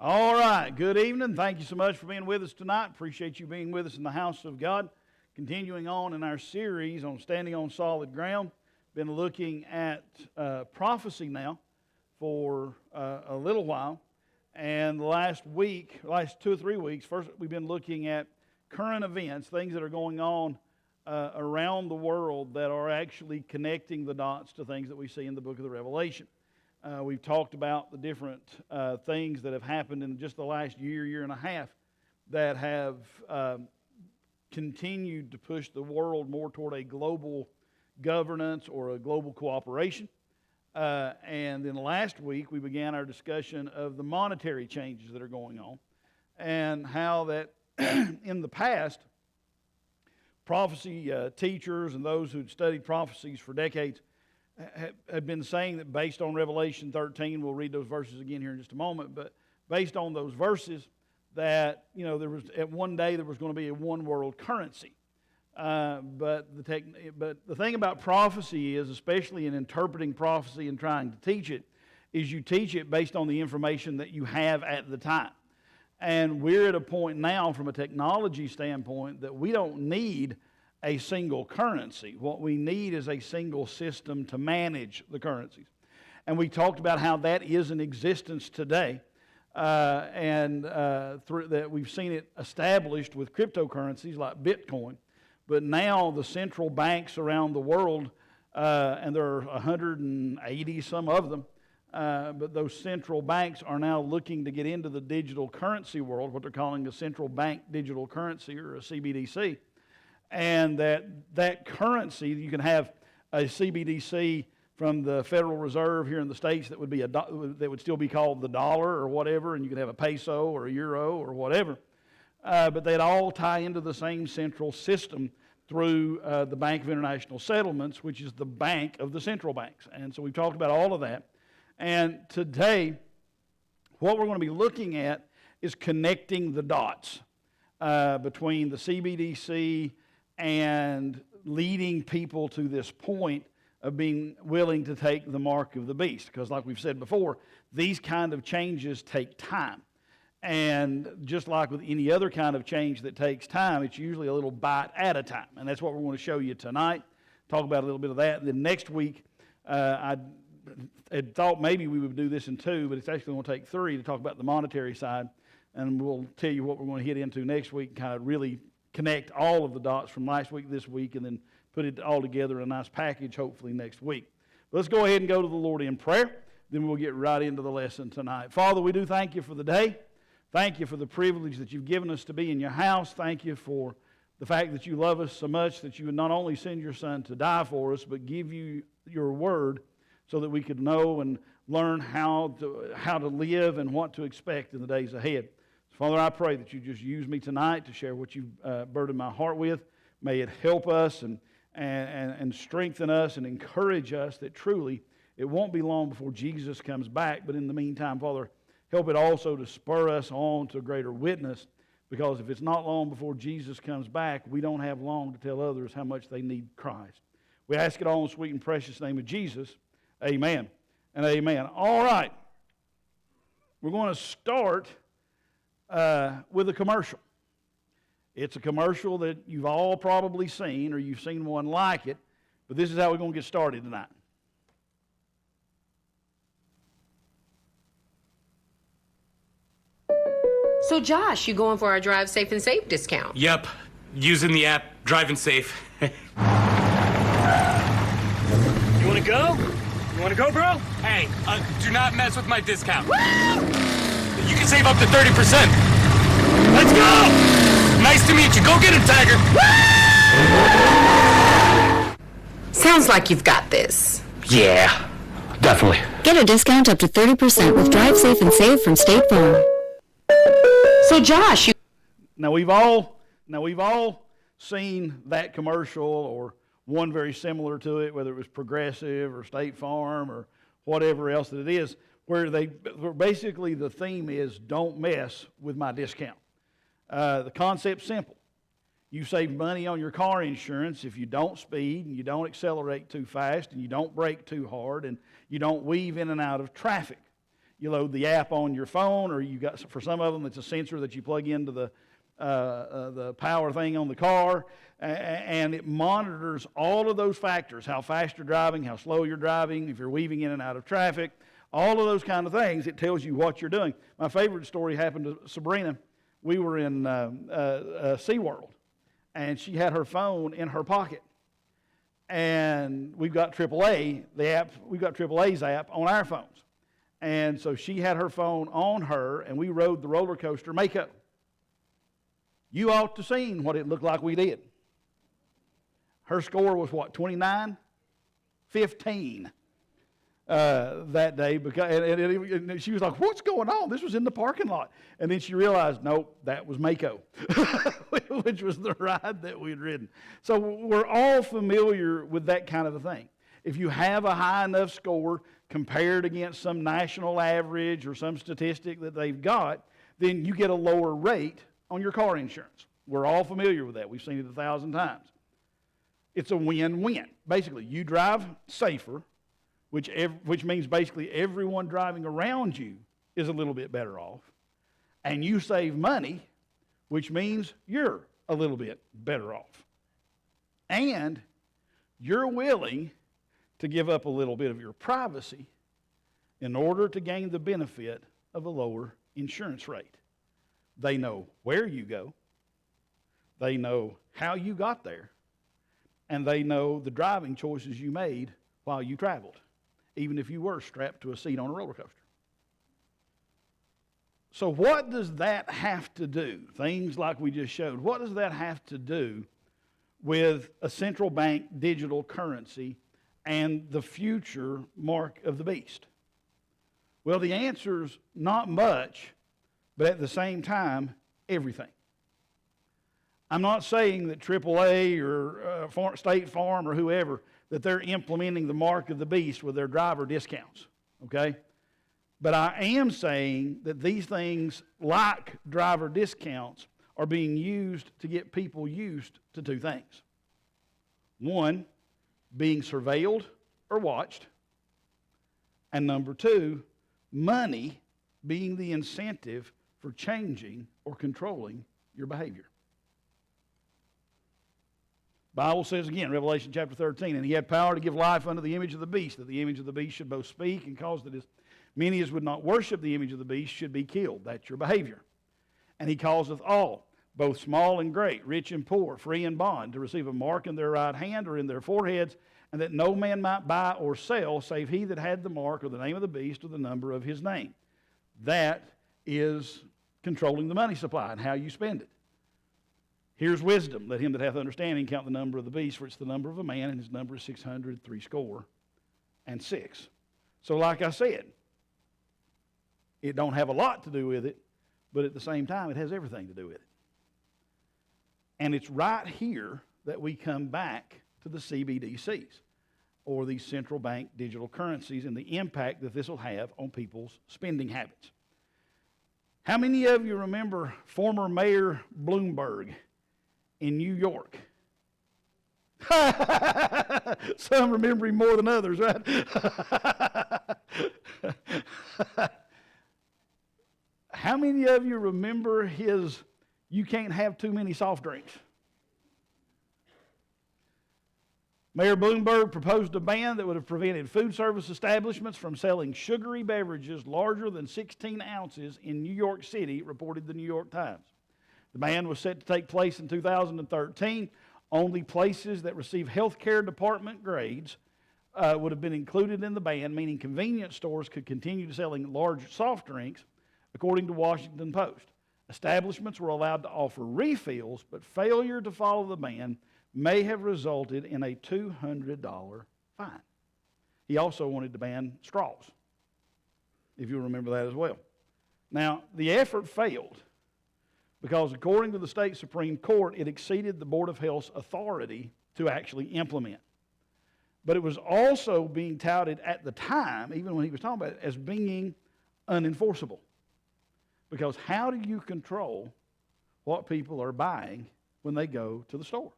All right, good evening. Thank you so much for being with us tonight. Appreciate you being with us in the house of God. Continuing on in our series on standing on solid ground. Been looking at prophecy now for a little while. And the last 2 or 3 weeks, first we've been looking at current events, things that are going on around the world that are actually connecting the dots to things that we see in the book of the Revelation. We've talked about the different things that have happened in just the last year and a half that have continued to push the world more toward a global governance or a global cooperation. And then last week we began our discussion of the monetary changes that are going on and how that in the past, prophecy teachers and those who'd studied prophecies for decades had been saying that based on Revelation 13, we'll read those verses again here in just a moment, but based on those verses that, there was at one day there was going to be a one world currency. But the thing about prophecy is, especially in interpreting prophecy and trying to teach it, is you teach it based on the information that you have at the time. And we're at a point now from a technology standpoint that we don't need a single currency. What we need is a single system to manage the currencies. And we talked about how that is in existence today, and through that we've seen it established with cryptocurrencies like Bitcoin. But now the central banks around the world, and there are 180 some of them, but those central banks are now looking to get into the digital currency world, what they're calling a central bank digital currency or a CBDC. And that currency, you can have a CBDC from the Federal Reserve here in the States that would be that would still be called the dollar or whatever, and you could have a peso or a euro or whatever. But they'd all tie into the same central system through the Bank of International Settlements, which is the bank of the central banks. And so we've talked about all of that. And today, what we're going to be looking at is connecting the dots between the CBDC and leading people to this point of being willing to take the mark of the beast. Because like we've said before, these kind of changes take time. And just like with any other kind of change that takes time, it's usually a little bite at a time. And that's what we're going to show you tonight. Talk about a little bit of that. And then next week, I had thought maybe we would do this in 2, but it's actually going to take 3 to talk about the monetary side. And we'll tell you what we're going to hit into next week, kind of really connect all of the dots from last week, this week, and then put it all together in a nice package, hopefully next week. But let's go ahead and go to the Lord in prayer. Then we'll get right into the lesson tonight. Father, we do thank you for the day. Thank you for the privilege that you've given us to be in your house. Thank you for the fact that you love us so much that you would not only send your Son to die for us, but give you your word so that we could know and learn how to live and what to expect in the days ahead. Father, I pray that you just use me tonight to share what you've burdened my heart with. May it help us and strengthen us and encourage us that truly it won't be long before Jesus comes back. But in the meantime, Father, help it also to spur us on to a greater witness, because if it's not long before Jesus comes back, we don't have long to tell others how much they need Christ. We ask it all in the sweet and precious name of Jesus. Amen and amen. All right. We're going to start with a commercial. It's a commercial that you've all probably seen, or you've seen one like it, but this is how we're going to get started tonight. So Josh, you going for our Drive Safe and Save discount? Yep, using the app Driving Safe. You want to go? You want to go, bro? Hey, do not mess with my discount. Woo! You can save up to 30%. Let's go! Nice to meet you. Go get him, Tiger. Woo! Sounds like you've got this. Yeah, definitely. Get a discount up to 30% with Drive Safe and Save from State Farm. So Josh, you... Now we've all seen that commercial or one very similar to it, whether it was Progressive or State Farm or whatever else that it is, where basically the theme is don't mess with my discount. The concept's simple. You save money on your car insurance if you don't speed and you don't accelerate too fast and you don't brake too hard and you don't weave in and out of traffic. You load the app on your phone, or you got, for some of them, it's a sensor that you plug into the power thing on the car, and it monitors all of those factors: how fast you're driving, how slow you're driving, if you're weaving in and out of traffic, all of those kind of things. It tells you what you're doing. My favorite story happened to Sabrina. We were in SeaWorld, and she had her phone in her pocket. And we've got AAA, the app, we've got AAA's app on our phones. And so she had her phone on her, and we rode the roller coaster Mako. You ought to seen what it looked like we did. Her score was what, 29? 15 that day. And she was like, what's going on? This was in the parking lot. And then she realized, nope, that was Mako, which was the ride that we'd ridden. So we're all familiar with that kind of a thing. If you have a high enough score compared against some national average or some statistic that they've got, then you get a lower rate on your car insurance. We're all familiar with that. We've seen it 1,000 times. It's a win-win. Basically, you drive safer, which means basically everyone driving around you is a little bit better off. And you save money, which means you're a little bit better off. And you're willing to give up a little bit of your privacy in order to gain the benefit of a lower insurance rate. They know where you go, they know how you got there, and they know the driving choices you made while you traveled, even if you were strapped to a seat on a roller coaster. So what does that have to do? Things like we just showed. What does that have to do with a central bank digital currency and the future mark of the beast? Well, the answer's not much, but at the same time, everything. I'm not saying that AAA or State Farm or whoever, that they're implementing the mark of the beast with their driver discounts, okay? But I am saying that these things, like driver discounts, are being used to get people used to two things. One, being surveilled or watched. And number two, money being the incentive for changing or controlling your behavior. Bible says again, Revelation chapter 13, and he had power to give life unto the image of the beast, that the image of the beast should both speak and cause that as many as would not worship the image of the beast should be killed. That's your behavior. And he causeth all, both small and great, rich and poor, free and bond, to receive a mark in their right hand or in their foreheads, and that no man might buy or sell, save he that had the mark or the name of the beast or the number of his name. That is controlling the money supply and how you spend it. Here's wisdom. Let him that hath understanding count the number of the beast, for it's the number of a man, and his number is 666. So like I said, it don't have a lot to do with it, but at the same time, it has everything to do with it. And it's right here that we come back to the CBDCs, or these central bank digital currencies, and the impact that this will have on people's spending habits. How many of you remember former Mayor Bloomberg in New York? Some remember him more than others, right? How many of you remember his "you can't have too many soft drinks"? Mayor Bloomberg proposed a ban that would have prevented food service establishments from selling sugary beverages larger than 16 ounces in New York City, reported the New York Times. The ban was set to take place in 2013. Only places that receive health care department grades would have been included in the ban, meaning convenience stores could continue selling large soft drinks, according to Washington Post. Establishments were allowed to offer refills, but failure to follow the ban may have resulted in a $200 fine. He also wanted to ban straws, if you'll remember that as well. Now, the effort failed because, according to the state Supreme Court, it exceeded the Board of Health's authority to actually implement. But it was also being touted at the time, even when he was talking about it, as being unenforceable. Because how do you control what people are buying when they go to the store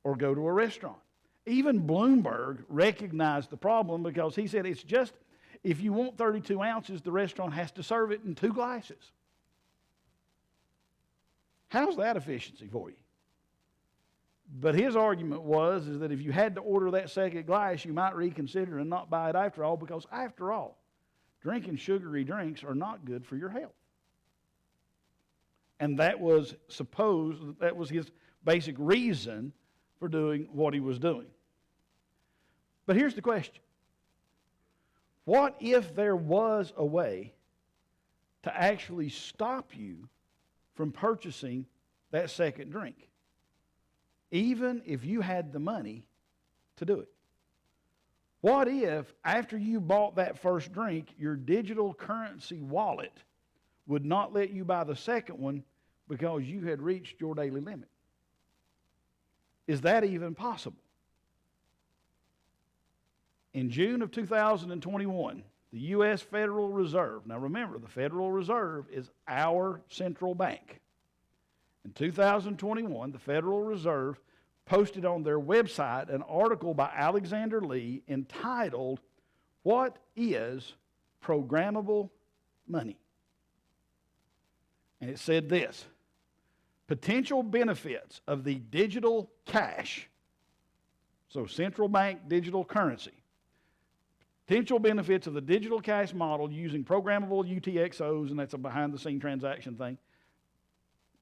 or go to a restaurant? Even Bloomberg recognized the problem, because he said it's if you want 32 ounces, the restaurant has to serve it in 2 glasses. How's that efficiency for you? But his argument was is that if you had to order that second glass, you might reconsider and not buy it after all, because after all, drinking sugary drinks are not good for your health. And that was his basic reason for doing what he was doing. But here's the question. What if there was a way to actually stop you from purchasing that second drink, even if you had the money to do it? What if, after you bought that first drink, your digital currency wallet would not let you buy the second one because you had reached your daily limit? Is that even possible? In June of 2021, the U.S. Federal Reserve, now remember, the Federal Reserve is our central bank. In 2021, the Federal Reserve posted on their website an article by Alexander Lee entitled, "What is Programmable Money?" And it said this: potential benefits of the digital cash, so central bank digital currency, potential benefits of the digital cash model using programmable UTXOs, and that's a behind-the-scene transaction thing,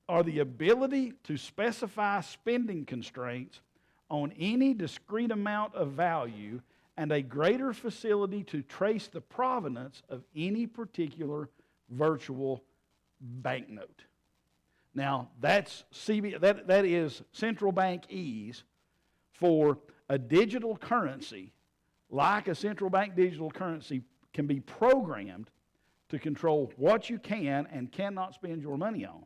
are the ability to specify spending constraints on any discrete amount of value and a greater facility to trace the provenance of any particular virtual banknote. Now, that is central bank ease for a digital currency, like a central bank digital currency can be programmed to control what you can and cannot spend your money on,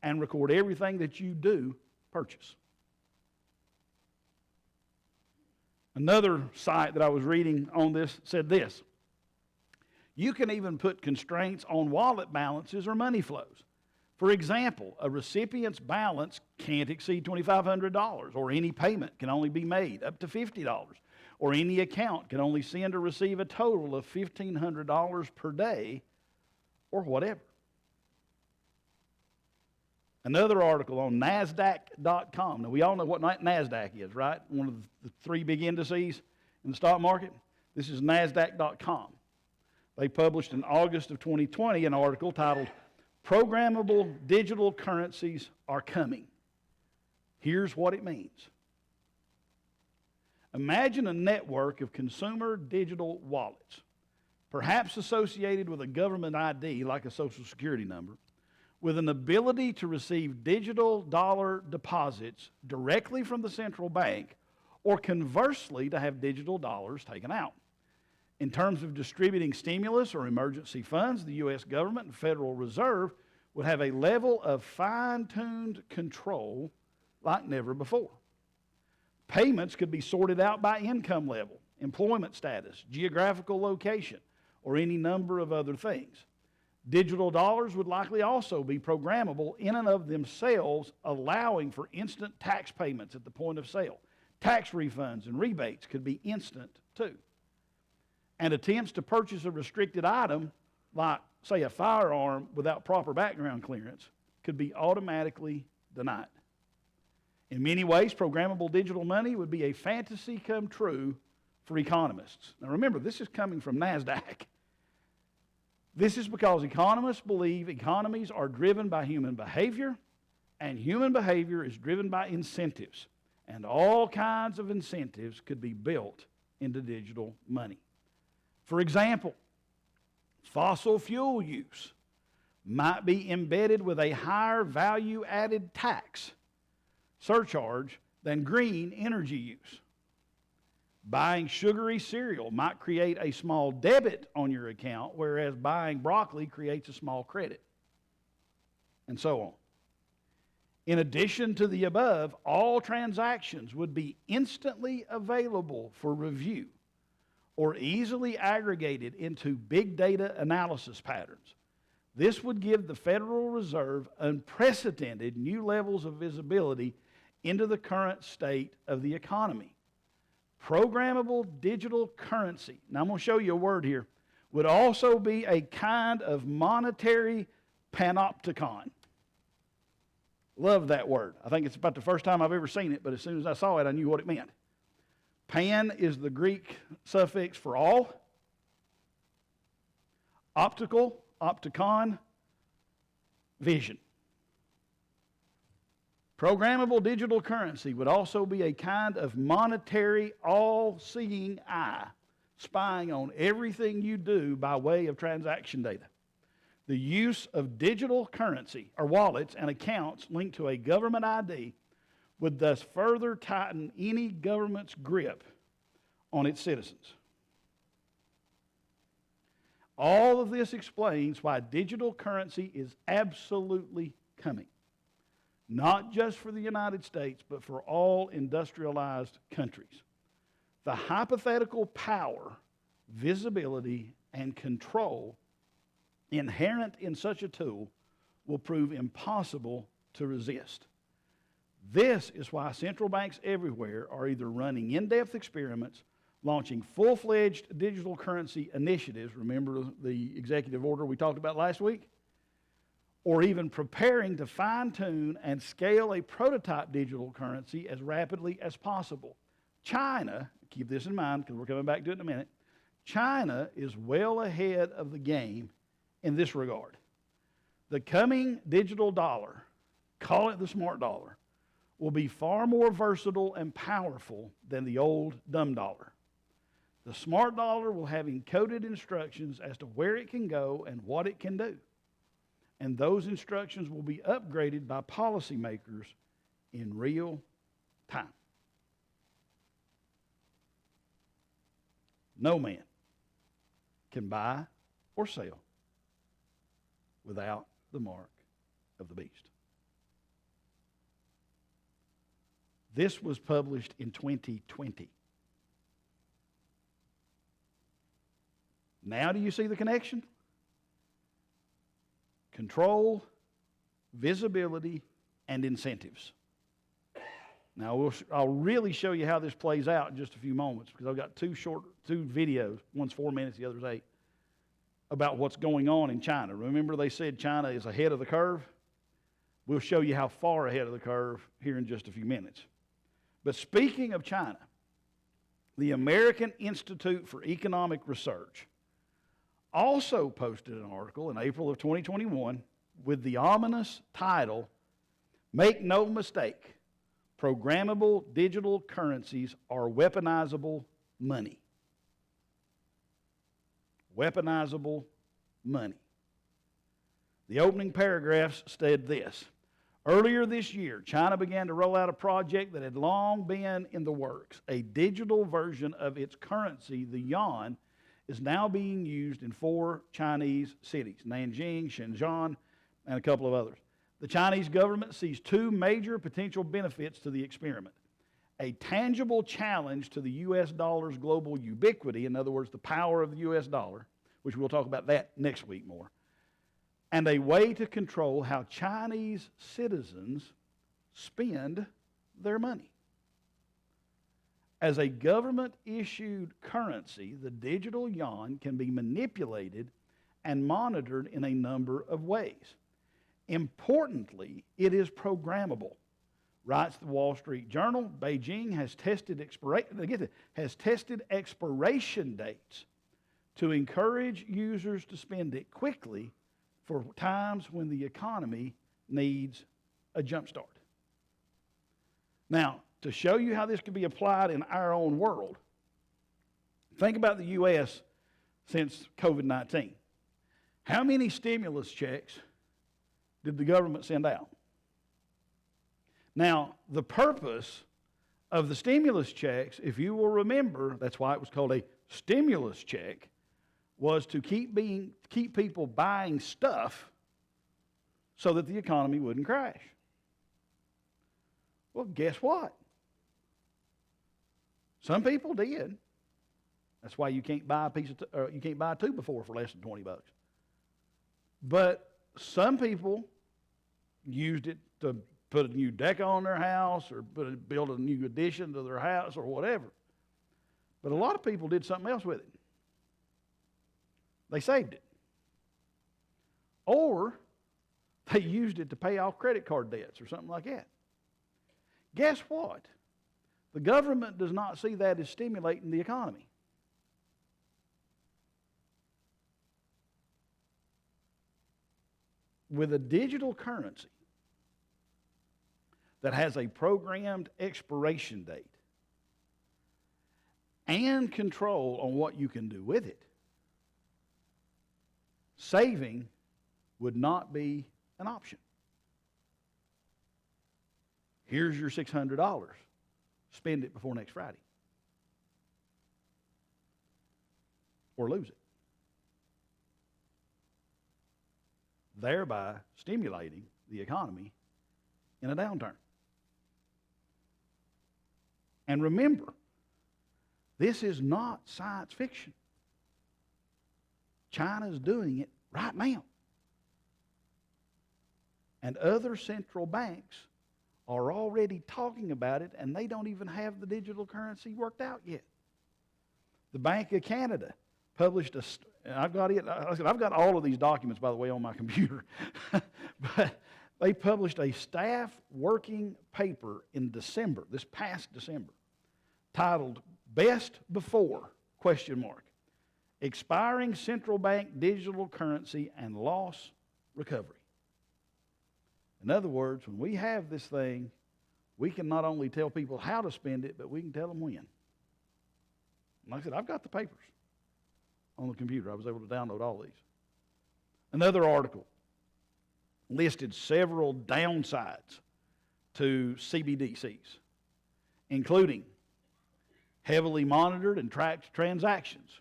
and record everything that you do purchase. Another site that I was reading on this said this: you can even put constraints on wallet balances or money flows. For example, a recipient's balance can't exceed $2,500, or any payment can only be made up to $50, or any account can only send or receive a total of $1,500 per day, or whatever. Another article on NASDAQ.com. Now, we all know what NASDAQ is, right? One of the 3 big indices in the stock market. This is NASDAQ.com. They published in August of 2020 an article titled, "Programmable Digital Currencies Are Coming. Here's what it means." Imagine a network of consumer digital wallets, perhaps associated with a government ID like a Social Security number, with an ability to receive digital dollar deposits directly from the central bank, or conversely, to have digital dollars taken out. In terms of distributing stimulus or emergency funds, the U.S. government and Federal Reserve would have a level of fine-tuned control like never before. Payments could be sorted out by income level, employment status, geographical location, or any number of other things. Digital dollars would likely also be programmable in and of themselves, allowing for instant tax payments at the point of sale. Tax refunds and rebates could be instant too. And attempts to purchase a restricted item, like, say, a firearm without proper background clearance, could be automatically denied. In many ways, programmable digital money would be a fantasy come true for economists. Now remember, this is coming from NASDAQ. This is because economists believe economies are driven by human behavior, and human behavior is driven by incentives. And all kinds of incentives could be built into digital money. For example, fossil fuel use might be embedded with a higher value-added tax surcharge than green energy use. Buying sugary cereal might create a small debit on your account, whereas buying broccoli creates a small credit, and so on. In addition to the above, all transactions would be instantly available for review or easily aggregated into big data analysis patterns. This would give the Federal Reserve unprecedented new levels of visibility into the current state of the economy. Programmable digital currency, now I'm going to show you a word here, would also be a kind of monetary panopticon. Love that word. I think it's about the first time I've ever seen it, but as soon as I saw it, I knew what it meant. Pan is the Greek suffix for all. Optical, opticon, vision. Programmable digital currency would also be a kind of monetary, all-seeing eye, spying on everything you do by way of transaction data. The use of digital currency, or wallets and accounts linked to a government ID, would thus further tighten any government's grip on its citizens. All of this explains why digital currency is absolutely coming. Not just for the United States, but for all industrialized countries. The hypothetical power, visibility, and control inherent in such a tool will prove impossible to resist. This is why central banks everywhere are either running in-depth experiments, launching full-fledged digital currency initiatives, remember the executive order we talked about last week, or even preparing to fine-tune and scale a prototype digital currency as rapidly as possible. China, keep this in mind because we're coming back to it in a minute, China is well ahead of the game in this regard. The coming digital dollar, call it the smart dollar, will be far more versatile and powerful than the old dumb dollar. The smart dollar will have encoded instructions as to where it can go and what it can do. And those instructions will be upgraded by policymakers in real time. No man can buy or sell without the mark of the beast. This was published in 2020. Now do you see the connection? Control, visibility, and incentives. Now I'll really show you how this plays out in just a few moments because I've got two videos. One's 4 minutes, the other's 8, about what's going on in China. Remember they said China is ahead of the curve? We'll show you how far ahead of the curve here in just a few minutes. But speaking of China, the American Institute for Economic Research also posted an article in April of 2021 with the ominous title, "Make no mistake, programmable digital currencies are weaponizable money." Weaponizable money. The opening paragraphs said this: earlier this year, China began to roll out a project that had long been in the works. A digital version of its currency, the yuan, is now being used in 4 Chinese cities, Nanjing, Shenzhen, and a couple of others. The Chinese government sees 2 major potential benefits to the experiment. A tangible challenge to the U.S. dollar's global ubiquity, in other words, the power of the U.S. dollar, which we'll talk about that next week more, and a way to control how Chinese citizens spend their money. As a government-issued currency, the digital yuan can be manipulated and monitored in a number of ways. Importantly, it is programmable. Writes the Wall Street Journal, Beijing has tested expiration dates to encourage users to spend it quickly for times when the economy needs a jump start. Now, to show you how this could be applied in our own world, think about the U.S. since COVID-19. How many stimulus checks did the government send out? Now, the purpose of the stimulus checks, if you will remember, that's why it was called a stimulus check, was to keep people buying stuff so that the economy wouldn't crash. Well, guess what? Some people did. That's why you can't buy you can't buy a 2x4 for less than $20. But some people used it to put a new deck on their house or build a new addition to their house or whatever. But a lot of people did something else with it. they saved it. Or they used it to pay off credit card debts or something like that. Guess what? The government does not see that as stimulating the economy. With a digital currency that has a programmed expiration date and control on what you can do with it, saving would not be an option. Here's your $600. Spend it before next Friday. Or lose it. Thereby stimulating the economy in a downturn. And remember, this is not science fiction. China's doing it right now. And other central banks are already talking about it, and they don't even have the digital currency worked out yet. The Bank of Canada published I've got all of these documents, by the way, on my computer. But they published a staff working paper in December, this past December, titled Best Before, ? Expiring Central Bank Digital Currency and Loss Recovery. In other words, when we have this thing, we can not only tell people how to spend it, but we can tell them when. And like I said, I've got the papers on the computer. I was able to download all these. Another article listed several downsides to CBDCs, including heavily monitored and tracked transactions.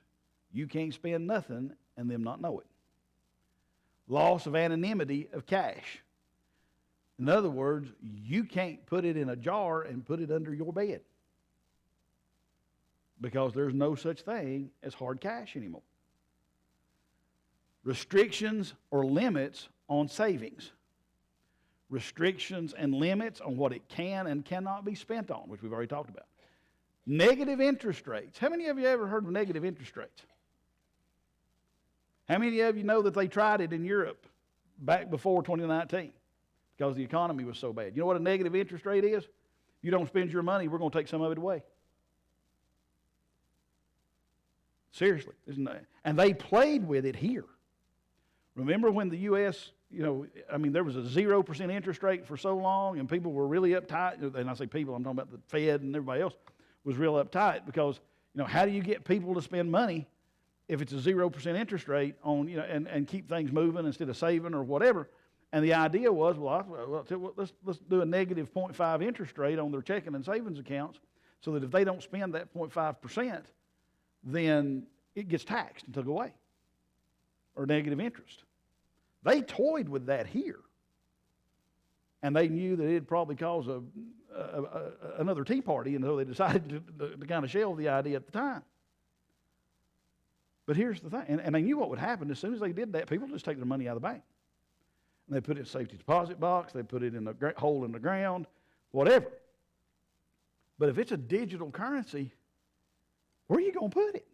You can't spend nothing and them not know it. Loss of anonymity of cash. In other words, you can't put it in a jar and put it under your bed because there's no such thing as hard cash anymore. Restrictions or limits on savings. Restrictions and limits on what it can and cannot be spent on, which we've already talked about. Negative interest rates. How many of you ever heard of negative interest rates? How many of you know that they tried it in Europe back before 2019 because the economy was so bad? You know what a negative interest rate is? You don't spend your money, we're going to take some of it away. Seriously. And they played with it here. Remember when the U.S., there was a 0% interest rate for so long and people were really uptight. And I say people, I'm talking about the Fed and everybody else was real uptight because, how do you get people to spend money if it's a 0% interest rate on, and keep things moving instead of saving or whatever? And the idea was, let's do a negative 0.5 interest rate on their checking and savings accounts so that if they don't spend that 0.5%, then it gets taxed and took away, or negative interest. They toyed with that here, and they knew that it'd probably cause another tea party, and so they decided to kind of shelve the idea at the time. But here's the thing, and they knew what would happen. As soon as they did that, people just take their money out of the bank. And they put it in a safety deposit box, they put it in a hole in the ground, whatever. But if it's a digital currency, where are you going to put it?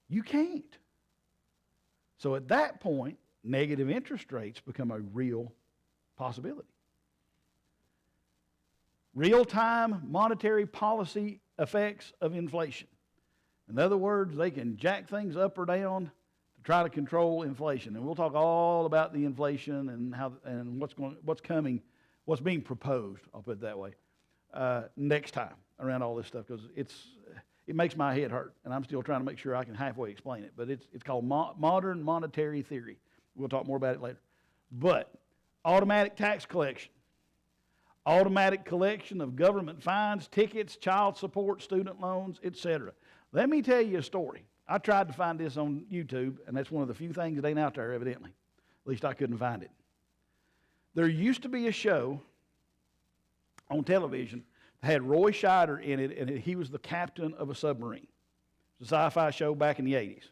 You can't. So at that point, negative interest rates become a real possibility. Real-time monetary policy effects of inflation. In other words, they can jack things up or down to try to control inflation. And we'll talk all about the inflation and what's coming, what's being proposed, I'll put it that way, next time around all this stuff, because it makes my head hurt, and I'm still trying to make sure I can halfway explain it. But it's called modern monetary theory. We'll talk more about it later. But automatic tax collection, automatic collection of government fines, tickets, child support, student loans, etc. Let me tell you a story. I tried to find this on YouTube, and that's one of the few things that ain't out there, evidently. At least I couldn't find it. There used to be a show on television that had Roy Scheider in it, and he was the captain of a submarine. It was a sci-fi show back in the 80s.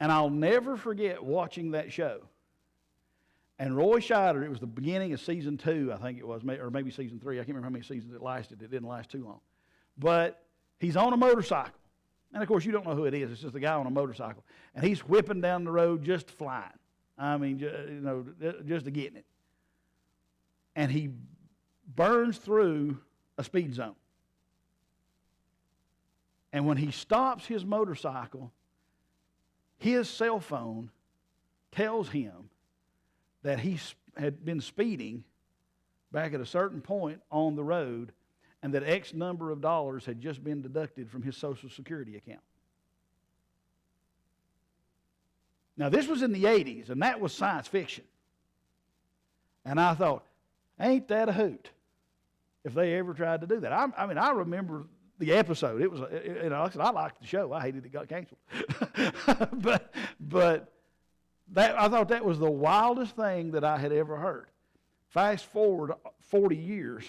And I'll never forget watching that show. And Roy Scheider, it was the beginning of season 2, I think it was, or maybe season 3. I can't remember how many seasons it lasted. It didn't last too long. But he's on a motorcycle, And, of course, you don't know who it is. It's just a guy on a motorcycle. And he's whipping down the road just flying. I mean, just to getting it. And he burns through a speed zone. And when he stops his motorcycle, his cell phone tells him that he had been speeding back at a certain point on the road and that X number of dollars had just been deducted from his Social Security account. Now, this was in the 80s, and that was science fiction. And I thought, ain't that a hoot if they ever tried to do that? I remember the episode. It was, like I said, I liked the show. I hated it got canceled. but I thought that was the wildest thing that I had ever heard. Fast forward 40 years,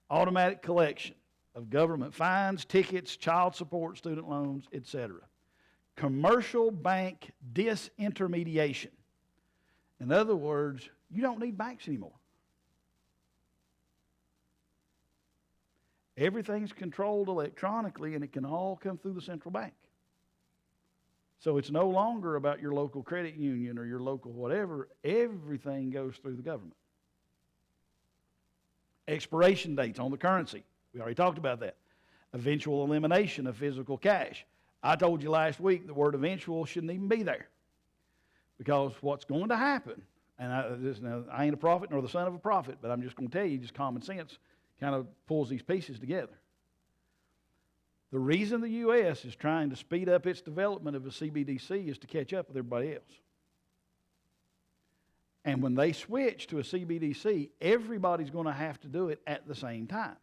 automatic collection of government fines, tickets, child support, student loans, etc. Commercial bank disintermediation. In other words, you don't need banks anymore. Everything's controlled electronically, and it can all come through the central bank. So it's no longer about your local credit union or your local whatever. Everything goes through the government. Expiration dates on the currency. We already talked about that. Eventual elimination of physical cash. I told you last week the word eventual shouldn't even be there. Because what's going to happen, and I ain't a prophet nor the son of a prophet, but I'm just going to tell you, just common sense kind of pulls these pieces together. The reason the U.S. is trying to speed up its development of a CBDC is to catch up with everybody else. And when they switch to a CBDC, everybody's going to have to do it at the same time.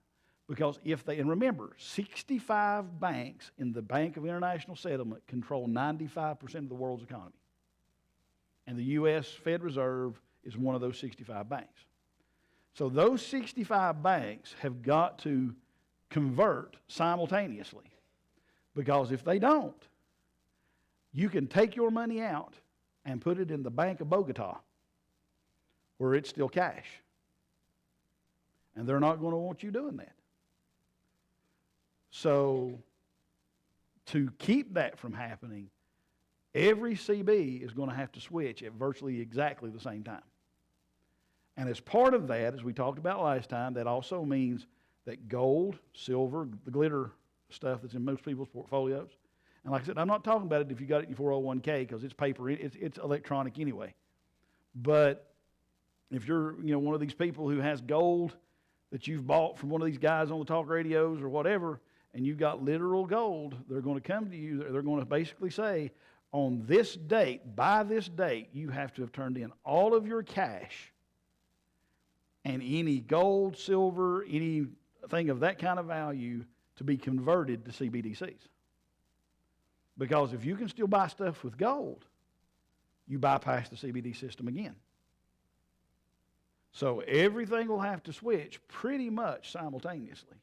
Because and remember, 65 banks in the Bank of International Settlement control 95% of the world's economy. And the U.S. Fed Reserve is one of those 65 banks. So those 65 banks have got to convert simultaneously. Because if they don't, you can take your money out and put it in the Bank of Bogota, where it's still cash. And they're not going to want you doing that. So, to keep that from happening, every CB is going to have to switch at virtually exactly the same time. And as part of that, as we talked about last time, that also means that gold, silver, the glitter stuff that's in most people's portfolios, and like I said, I'm not talking about it if you got it in your 401k because it's paper, it's electronic anyway. But if you're one of these people who has gold that you've bought from one of these guys on the talk radios or whatever, and you've got literal gold, they're going to come to you, they're going to basically say, on this date, by this date, you have to have turned in all of your cash and any gold, silver, anything of that kind of value to be converted to CBDCs. Because if you can still buy stuff with gold, you bypass the CBD system again. So everything will have to switch pretty much simultaneously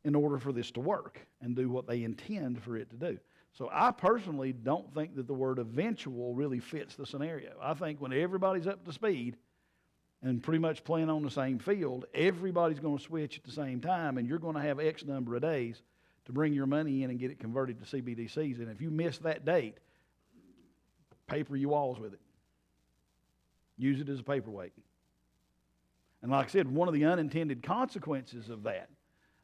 in order for this to work and do what they intend for it to do. So I personally don't think that the word eventual really fits the scenario. I think when everybody's up to speed and pretty much playing on the same field, everybody's going to switch at the same time, and you're going to have X number of days to bring your money in and get it converted to CBDCs. And if you miss that date, paper your walls with it. Use it as a paperweight. And like I said, one of the unintended consequences of that,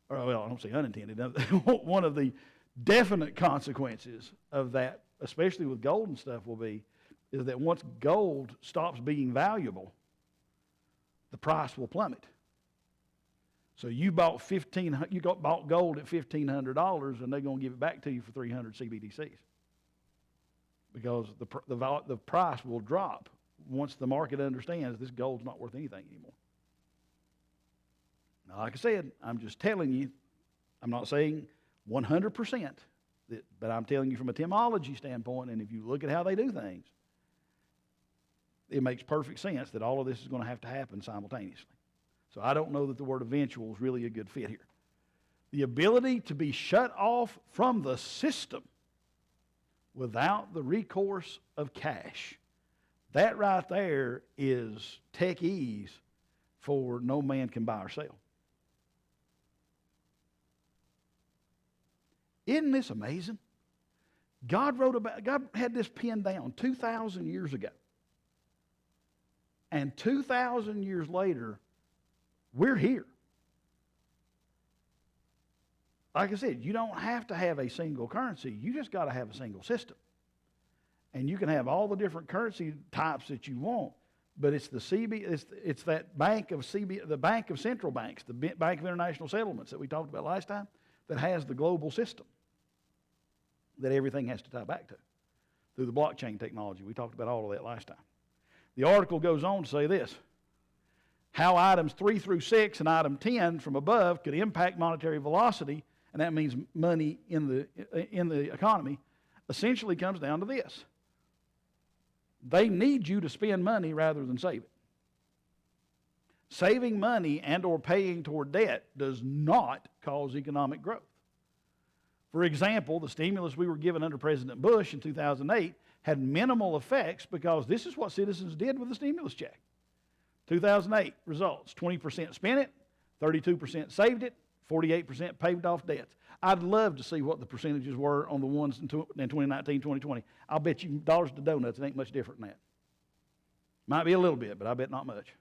or well, I don't say unintended, one of the definite consequences of that, especially with gold and stuff, is that once gold stops being valuable, the price will plummet. So you bought gold at $1,500, and they're going to give it back to you for 300 CBDCs because the price will drop once the market understands this gold's not worth anything anymore. Now, like I said, I'm just telling you, I'm not saying 100%, but I'm telling you from a etymology standpoint, and if you look at how they do things, it makes perfect sense that all of this is going to have to happen simultaneously. So I don't know that the word eventual is really a good fit here. The ability to be shut off from the system without the recourse of cash, that right there is techie for no man can buy or sell. Isn't this amazing? God had this pinned down 2,000 years ago. And 2,000 years later, we're here. Like I said, you don't have to have a single currency. You just got to have a single system. And you can have all the different currency types that you want, but it's the it's that bank of the Bank of Central Banks, the Bank of International Settlements that we talked about last time, that has the global system that everything has to tie back to through the blockchain technology. We talked about all of that last time. The article goes on to say this: how items 3 through 6 and item 10 from above could impact monetary velocity, and that means money in the economy, essentially comes down to this. They need you to spend money rather than save it. Saving money and or paying toward debt does not cause economic growth. For example, the stimulus we were given under President Bush in 2008 had minimal effects because this is what citizens did with the stimulus check. 2008 results: 20% spent it, 32% saved it, 48% paid off debts. I'd love to see what the percentages were on the ones in 2019, 2020. I'll bet you dollars to donuts it ain't much different than that. Might be a little bit, but I bet not much.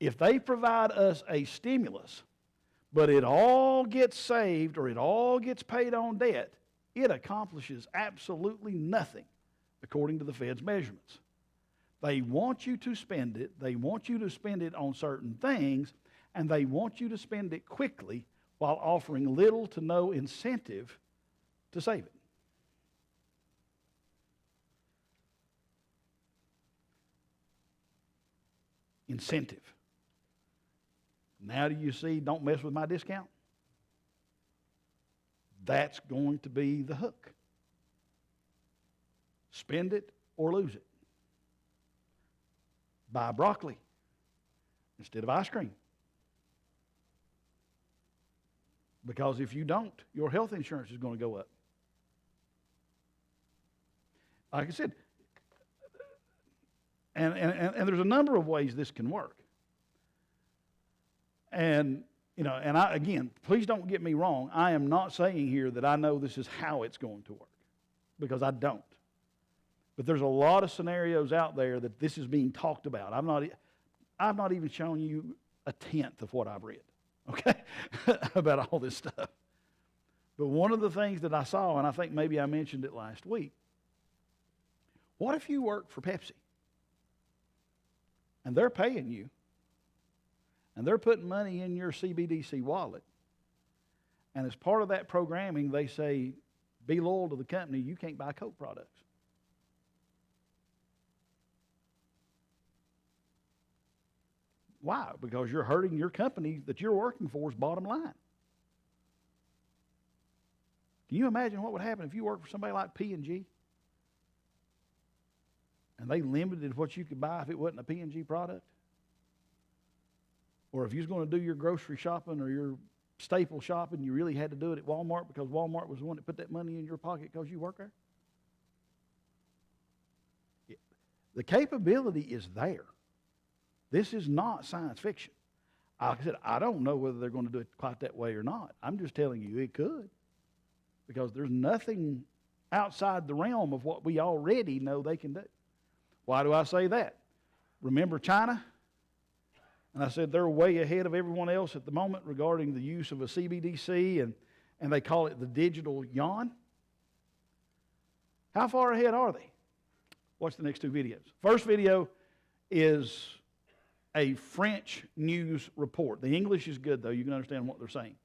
If they provide us a stimulus, but it all gets saved or it all gets paid on debt, it accomplishes absolutely nothing according to the Fed's measurements. They want you to spend it, they want you to spend it on certain things, and they want you to spend it quickly while offering little to no incentive to save it. Incentive. Now do you see, don't mess with my discount? That's going to be the hook. Spend it or lose it. Buy broccoli instead of ice cream. Because if you don't, your health insurance is going to go up. Like I said, and there's a number of ways this can work. And, again, please don't get me wrong. I am not saying here that I know this is how it's going to work, because I don't. But there's a lot of scenarios out there that this is being talked about. I've not even shown you a tenth of what I've read, okay, about all this stuff. But one of the things that I saw, and I think maybe I mentioned it last week, what if you work for Pepsi and they're paying you and they're putting money in your CBDC wallet, and as part of that programming they say, be loyal to the company, you can't buy Coke products. Why? Because you're hurting your company that you're working for's bottom line. Can you imagine what would happen if you worked for somebody like P&G and they limited what you could buy if it wasn't a P&G product? Or if you was going to do your grocery shopping or your staple shopping, you really had to do it at Walmart because Walmart was the one that put that money in your pocket because you work there? The capability is there. This is not science fiction. Like I said, I don't know whether they're going to do it quite that way or not. I'm just telling you it could. Because there's nothing outside the realm of what we already know they can do. Why do I say that? Remember China? And I said they're way ahead of everyone else at the moment regarding the use of a CBDC, and they call it the digital yuan. How far ahead are they? Watch the next two videos. First video is a French news report. The English is good, though. You can understand what they're saying.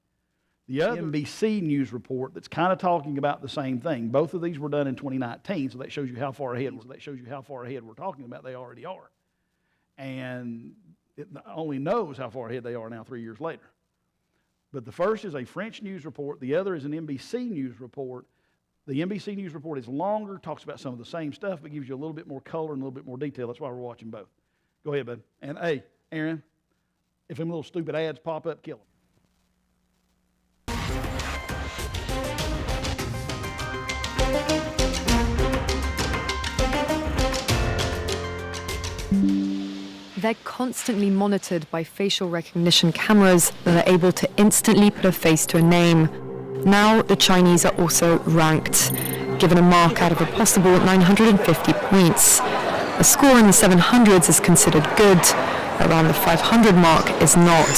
The other NBC news report that's kind of talking about the same thing. Both of these were done in 2019, so that shows you how far ahead. We're talking about. They already are, and it only knows how far ahead they are now 3 years later. But the first is a French news report. The other is an NBC news report. The NBC news report is longer, talks about some of the same stuff, but gives you a little bit more color and a little bit more detail. That's why we're watching both. Go ahead, bud. And hey, Aaron, if them little stupid ads pop up, kill them. They're constantly monitored by facial recognition cameras that are able to instantly put a face to a name. Now the Chinese are also ranked, given a mark out of a possible 950 points. A score in the 700s is considered good, around the 500 mark is not.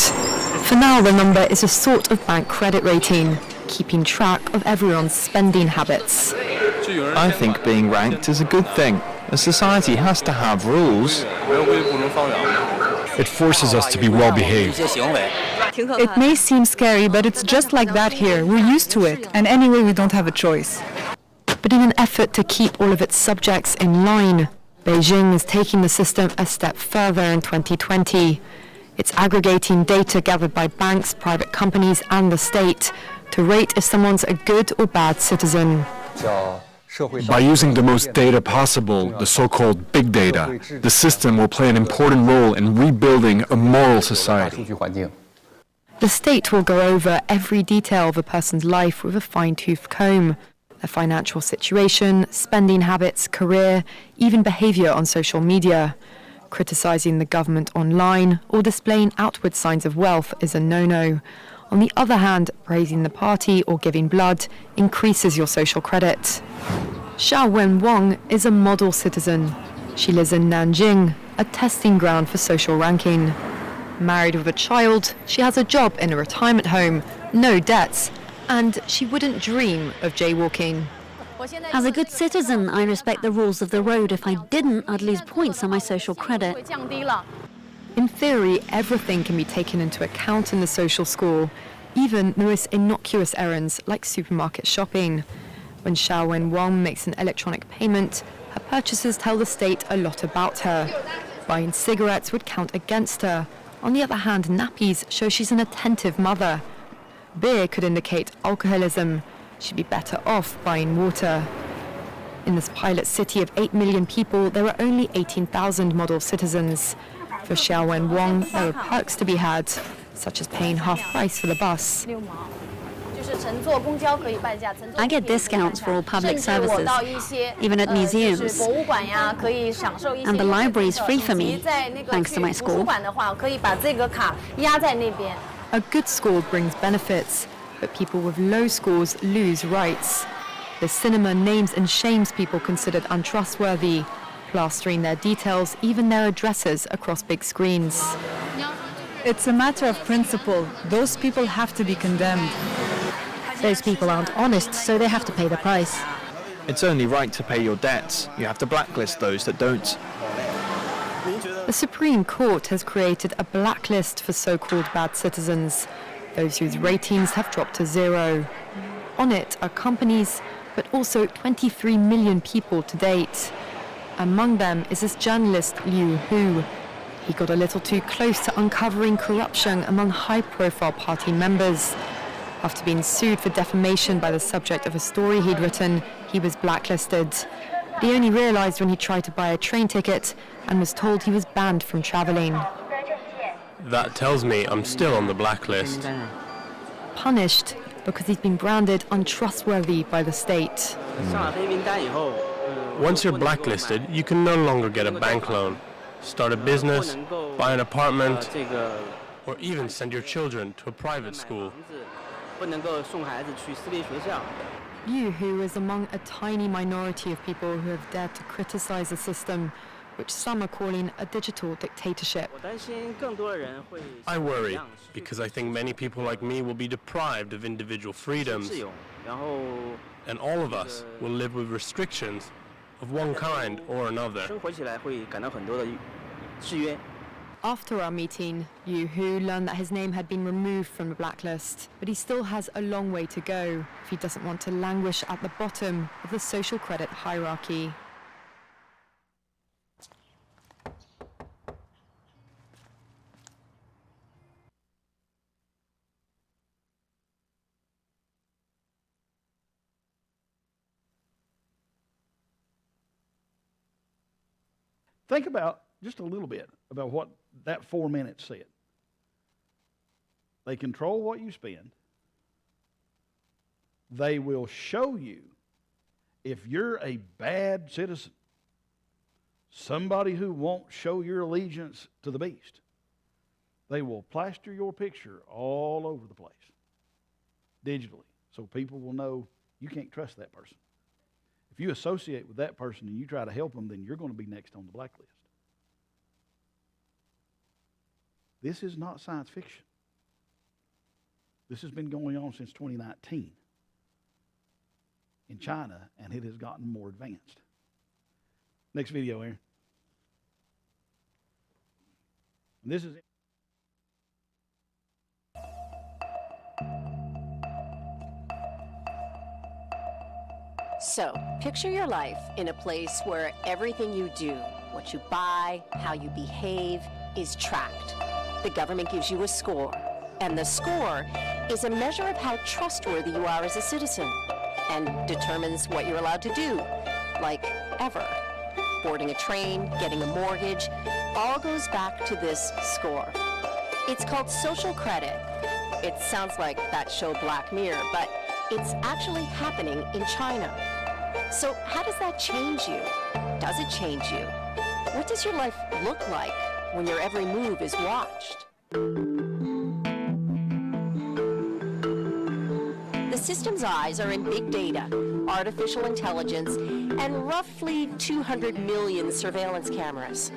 For now, the number is a sort of bank credit rating, keeping track of everyone's spending habits. I think being ranked is a good thing. A society has to have rules. It forces us to be well behaved. It may seem scary, but it's just like that here. We're used to it, and anyway, we don't have a choice. But in an effort to keep all of its subjects in line, Beijing is taking the system a step further in 2020. It's aggregating data gathered by banks, private companies, and the state to rate if someone's a good or bad citizen. By using the most data possible, the so-called big data, the system will play an important role in rebuilding a moral society. The state will go over every detail of a person's life with a fine-tooth comb. Their financial situation, spending habits, career, even behavior on social media. Criticizing the government online or displaying outward signs of wealth is a no-no. On the other hand, praising the party or giving blood increases your social credit. Xiao Wen-Wang is a model citizen. She lives in Nanjing, a testing ground for social ranking. Married with a child, she has a job in a retirement home, no debts, and she wouldn't dream of jaywalking. As a good citizen, I respect the rules of the road. If I didn't, I'd lose points on my social credit. In theory, everything can be taken into account in the social score, even the most innocuous errands like supermarket shopping. When Xiao Wen-Wang makes an electronic payment, her purchases tell the state a lot about her. Buying cigarettes would count against her. On the other hand, nappies show she's an attentive mother. Beer could indicate alcoholism. She'd be better off buying water. In this pilot city of 8 million people, there are only 18,000 model citizens. For Xiao Wen-Wang, there are perks to be had, such as paying half price for the bus. I get discounts for all public services, even at museums. And the library is free for me, thanks to my score. A good score brings benefits, but people with low scores lose rights. The cinema names and shames people considered untrustworthy, plastering their details, even their addresses, across big screens. It's a matter of principle. Those people have to be condemned. Those people aren't honest, so they have to pay the price. It's only right to pay your debts. You have to blacklist those that don't. The Supreme Court has created a blacklist for so-called bad citizens, those whose ratings have dropped to zero. On it are companies, but also 23 million people to date. Among them is this journalist Liu Hu. He got a little too close to uncovering corruption among high-profile party members. After being sued for defamation by the subject of a story he'd written, he was blacklisted. But he only realized when he tried to buy a train ticket and was told he was banned from traveling. That tells me I'm still on the blacklist. Punished because he's been branded untrustworthy by the state. Once you're blacklisted, you can no longer get a bank loan, start a business, buy an apartment, or even send your children to a private school. Liu Hu is among a tiny minority of people who have dared to criticize the system, which some are calling a digital dictatorship. I worry, because I think many people like me will be deprived of individual freedoms, and all of us will live with restrictions of one kind or another. After our meeting, Liu Hu learned that his name had been removed from the blacklist, but he still has a long way to go if he doesn't want to languish at the bottom of the social credit hierarchy. Think about just a little bit about what that 4 minutes said. They control what you spend. They will show you if you're a bad citizen, somebody who won't show your allegiance to the beast. They will plaster your picture all over the place, digitally. So people will know you can't trust that person. If you associate with that person and you try to help them, then you're going to be next on the blacklist. This is not science fiction. This has been going on since 2019 in China, and it has gotten more advanced. Next video, Aaron. And this is So, picture your life in a place where everything you do, what you buy, how you behave, is tracked. The government gives you a score, and the score is a measure of how trustworthy you are as a citizen and determines what you're allowed to do, like ever. Boarding a train, getting a mortgage, all goes back to this score. It's called social credit. It sounds like that show Black Mirror, but it's actually happening in China. So how does that change you? Does it change you? What does your life look like when your every move is watched? The system's eyes are in big data, artificial intelligence, and roughly 200 million surveillance cameras.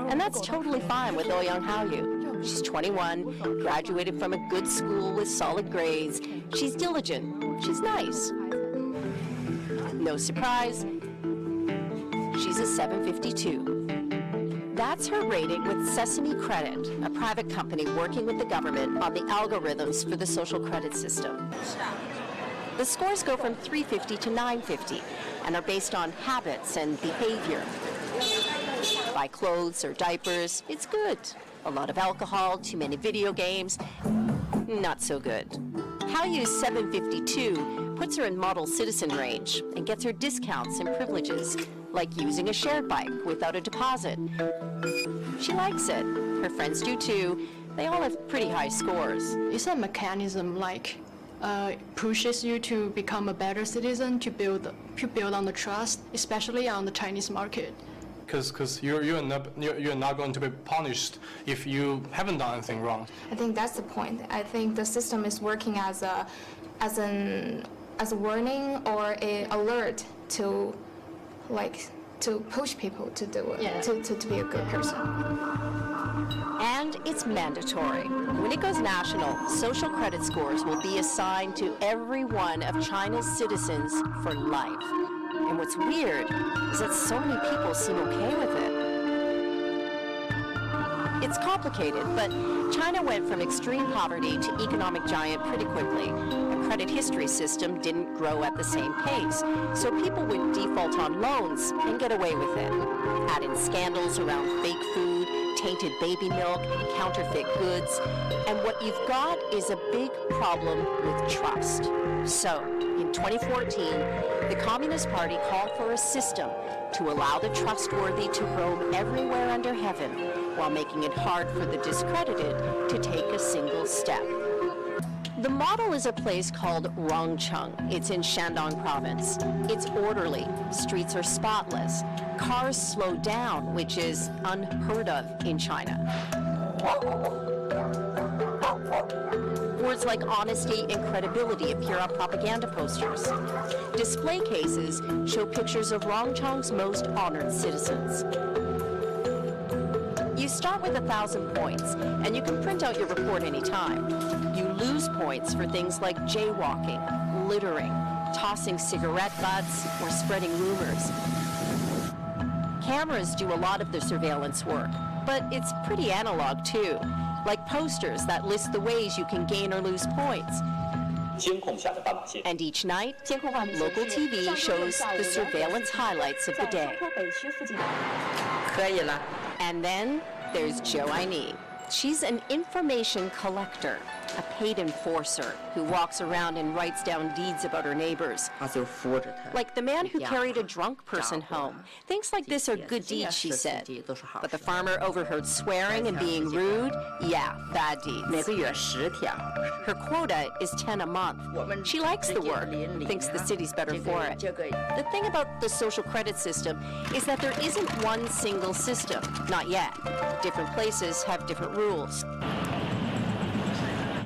And that's totally fine with Ouyang Haoyu. She's 21, graduated from a good school with solid grades. She's diligent. She's nice. No surprise, she's a 752. That's her rating with Sesame Credit, a private company working with the government on the algorithms for the social credit system. The scores go from 350 to 950 and are based on habits and behavior. Buy clothes or diapers, it's good. A lot of alcohol, too many video games, not so good. Haoyu's 752 puts her in model citizen range and gets her discounts and privileges, like using a shared bike without a deposit. She likes it. Her friends do too. They all have pretty high scores. It's a mechanism like pushes you to become a better citizen, to build on the trust, especially on the Chinese market. Because you're not going to be punished if you haven't done anything wrong. I think that's the point. I think the system is working as a warning or an alert to push people to do it, to be a good person. And it's mandatory. When it goes national, social credit scores will be assigned to every one of China's citizens for life. And what's weird is that so many people seem okay with it. It's complicated, but China went from extreme poverty to economic giant pretty quickly. A credit history system didn't grow at the same pace, so people would default on loans and get away with it. Add in scandals around fake food, tainted baby milk, counterfeit goods, and what you've got is a big problem with trust. So, in 2014, the Communist Party called for a system to allow the trustworthy to roam everywhere under heaven while making it hard for the discredited to take a single step. The model is a place called Rongcheng. It's in Shandong province. It's orderly. Streets are spotless. Cars slow down, which is unheard of in China. Words like honesty and credibility appear on propaganda posters. Display cases show pictures of Rongcheng's most honored citizens. You start with 1,000 points, and you can print out your report anytime. You lose points for things like jaywalking, littering, tossing cigarette butts, or spreading rumors. Cameras do a lot of the surveillance work, but it's pretty analog too, like posters that list the ways you can gain or lose points. And each night, local TV shows the surveillance highlights of the day. And then there's Zhou Aini. She's an information collector, a paid enforcer who walks around and writes down deeds about her neighbors. Like the man who carried a drunk person home. Things like this are good deeds, she said. But the farmer overheard swearing and being rude? Yeah, bad deeds. Her quota is 10 a month. She likes the work, thinks the city's better for it. The thing about the social credit system is that there isn't one single system, not yet. Different places have different rules.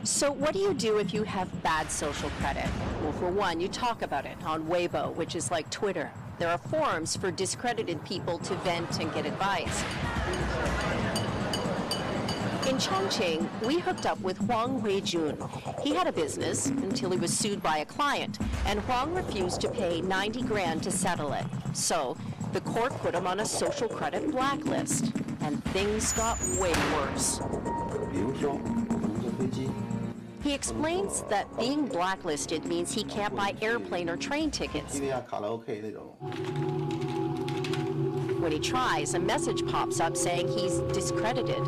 So what do you do if you have bad social credit? Well, for one, you talk about it on Weibo, which is like Twitter. There are forums for discredited people to vent and get advice. In Chongqing, we hooked up with Huang Huijun. He had a business until he was sued by a client, and Huang refused to pay 90 grand to settle it. So the court put him on a social credit blacklist, and things got way worse. He explains that being blacklisted means he can't buy airplane or train tickets. When he tries, a message pops up saying he's discredited.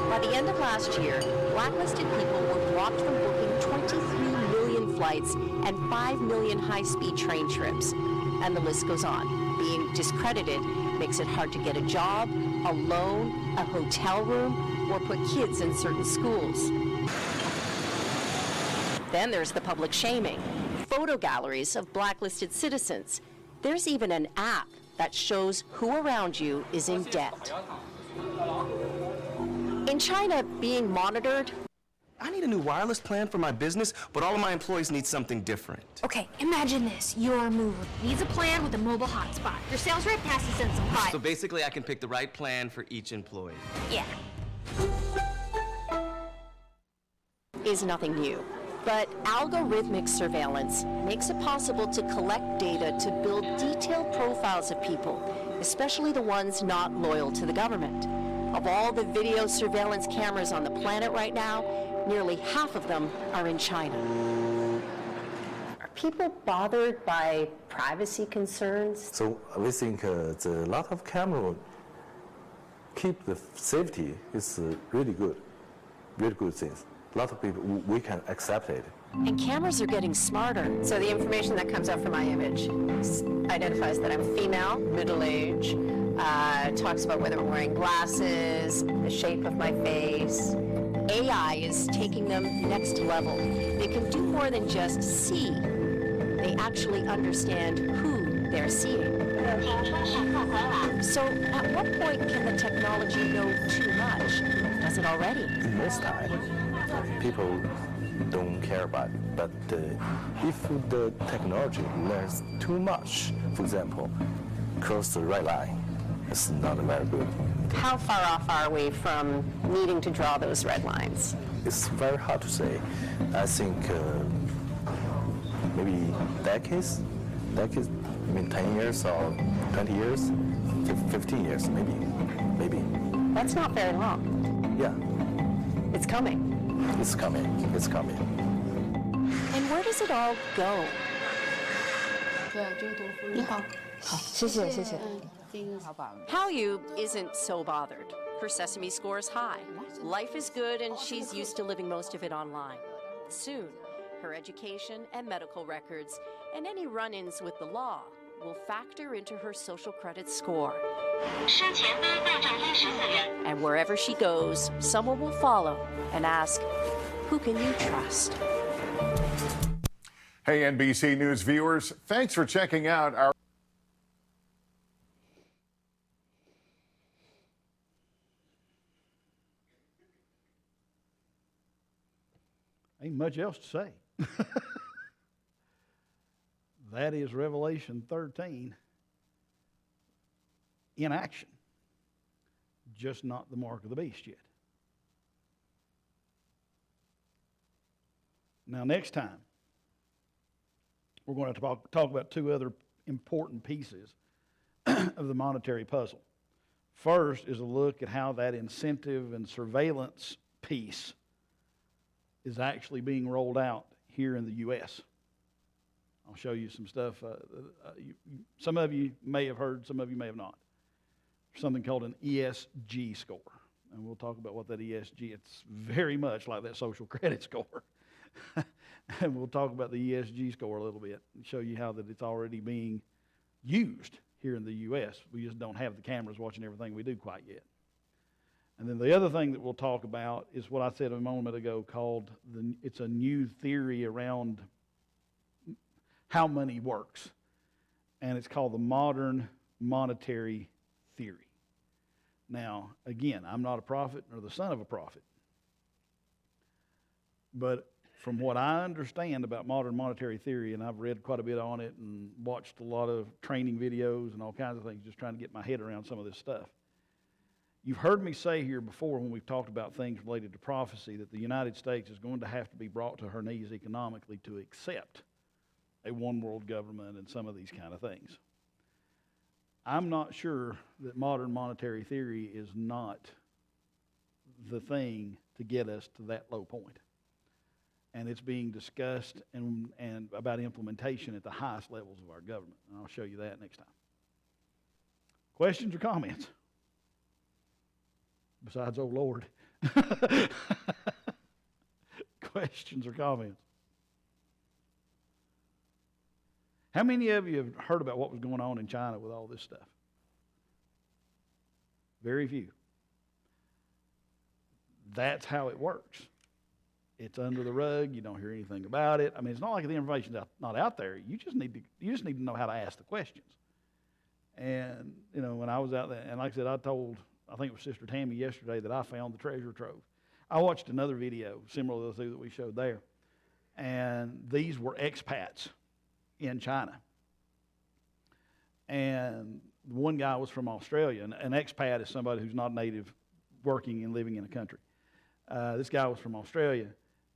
By the end of last year, blacklisted people were blocked from booking 23 million flights and 5 million high-speed train trips. And the list goes on. Being discredited makes it hard to get a job, a loan, a hotel room, or put kids in certain schools. Then there's the public shaming. Photo galleries of blacklisted citizens. There's even an app that shows who around you is in debt. In China, being monitored. I need a new wireless plan for my business, but all of my employees need something different. Okay, imagine this. Your move needs a plan with a mobile hotspot. Your sales rep has to send some files. So basically, I can pick the right plan for each employee. Yeah. Is nothing new. But algorithmic surveillance makes it possible to collect data to build detailed profiles of people, especially the ones not loyal to the government. Of all the video surveillance cameras on the planet right now, nearly half of them are in China. Are people bothered by privacy concerns? So we think a lot of camera keep the safety is really good things. A lot of people, we can accept it. And cameras are getting smarter. So the information that comes out from my image identifies that I'm female, middle-aged, talks about whether I'm wearing glasses, the shape of my face. AI is taking them next level. They can do more than just see. They actually understand who they're seeing. So at what point can the technology know too much? Does it already? Most time, people don't care about it. But if the technology learns too much, for example, cross the red line, it's not very good. How far off are we from needing to draw those red lines? It's very hard to say. I think maybe decades, I mean 10 years or 20 years, 15 years, maybe. That's not very long. Yeah. It's coming. It's coming. And where does it all go? Hao-Yu isn't so bothered. Her Sesame score is high. Life is good, and she's used to living most of it online. Soon, her education and medical records and any run-ins with the law will factor into her social credit score. And wherever she goes, someone will follow and ask, who can you trust? Hey, NBC News viewers, thanks for checking out our... Ain't much else to say. That is Revelation 13 in action, just not the mark of the beast yet. Now, next time, we're going to talk about two other important pieces of the monetary puzzle. First is a look at how that incentive and surveillance piece is actually being rolled out here in the U.S. I'll show you some stuff. Some of you may have heard, some of you may have not. Something called an ESG score. And we'll talk about what that ESG, it's very much like that social credit score. And we'll talk about the ESG score a little bit and show you how that it's already being used here in the U.S. We just don't have the cameras watching everything we do quite yet. And then the other thing that we'll talk about is what I said a moment ago called, it's a new theory around how money works. And it's called the modern monetary theory. Now, again, I'm not a prophet nor the son of a prophet. But from what I understand about modern monetary theory, and I've read quite a bit on it and watched a lot of training videos and all kinds of things just trying to get my head around some of this stuff. You've heard me say here before when we've talked about things related to prophecy that the United States is going to have to be brought to her knees economically to accept a one-world government and some of these kind of things. I'm not sure that modern monetary theory is not the thing to get us to that low point. And it's being discussed and about implementation at the highest levels of our government. And I'll show you that next time. Questions or comments? Besides, oh Lord. Questions or comments? How many of you have heard about what was going on in China with all this stuff? Very few. That's how it works. It's under the rug. You don't hear anything about it. I mean, it's not like the information's not out there. You just need to know how to ask the questions. And you know, when I was out there, and like I said, I think it was Sister Tammy yesterday that I found the treasure trove. I watched another video similar to the two that we showed there, and these were expats in China. And one guy was from Australia. An expat is somebody who's not native, working and living in a country. This guy was from Australia.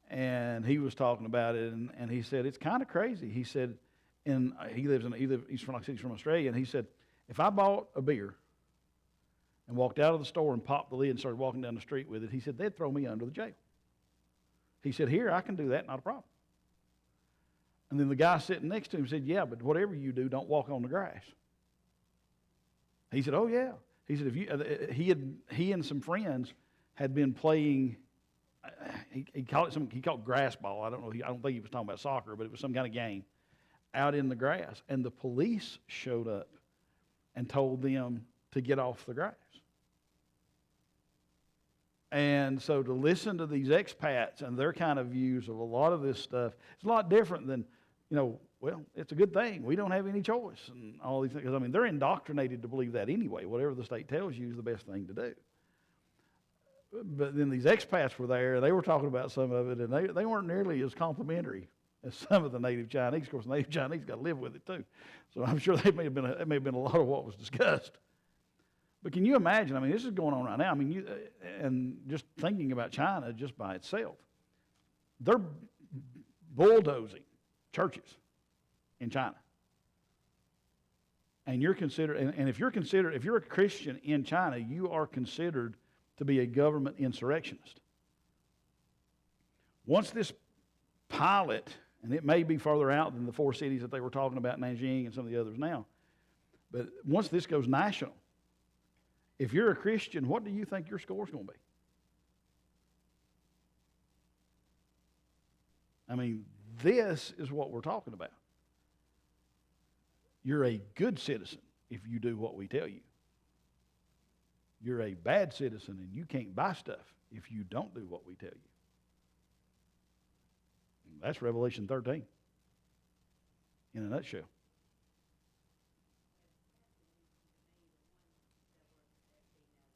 And he was talking about it, and he said, it's kind of crazy. He said, he's from Australia, and he said, if I bought a beer and walked out of the store and popped the lid and started walking down the street with it, he said, they'd throw me under the jail. He said, here, I can do that, not a problem. And then the guy sitting next to him said, yeah, but whatever you do, don't walk on the grass. He said, oh, yeah. He said, he and some friends had been playing. He called it grass ball. I don't think he was talking about soccer, but it was some kind of game out in the grass. And the police showed up and told them to get off the grass. And so to listen to these expats and their kind of views of a lot of this stuff, it's a lot different than, well, it's a good thing. We don't have any choice and all these things. I mean, they're indoctrinated to believe that anyway. Whatever the state tells you is the best thing to do. But then these expats were there, they were talking about some of it, and they weren't nearly as complimentary as some of the native Chinese. Of course, the native Chinese got to live with it too. So I'm sure that may have been a lot of what was discussed. But can you imagine, I mean, this is going on right now. I mean, and just thinking about China just by itself, they're bulldozing churches in China. And you're considered, and if you're a Christian in China, you are considered to be a government insurrectionist. Once this pilot, and it may be further out than the 4 cities that they were talking about, Nanjing and some of the others now, but once this goes national, if you're a Christian, what do you think your score's going to be? I mean, this is what we're talking about. You're a good citizen if you do what we tell you. You're a bad citizen and you can't buy stuff if you don't do what we tell you. And that's Revelation 13 in a nutshell.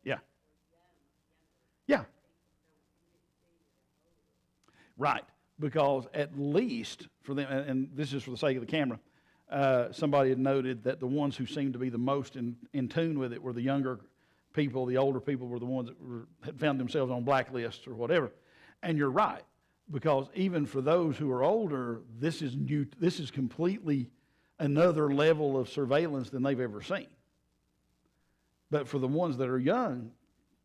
Yeah. Yeah. Right. Because at least for them, and this is for the sake of the camera, somebody had noted that the ones who seemed to be the most in tune with it were the younger people. The older people were the ones that had found themselves on blacklists or whatever. And you're right, because even for those who are older, this is new. This is completely another level of surveillance than they've ever seen. But for the ones that are young,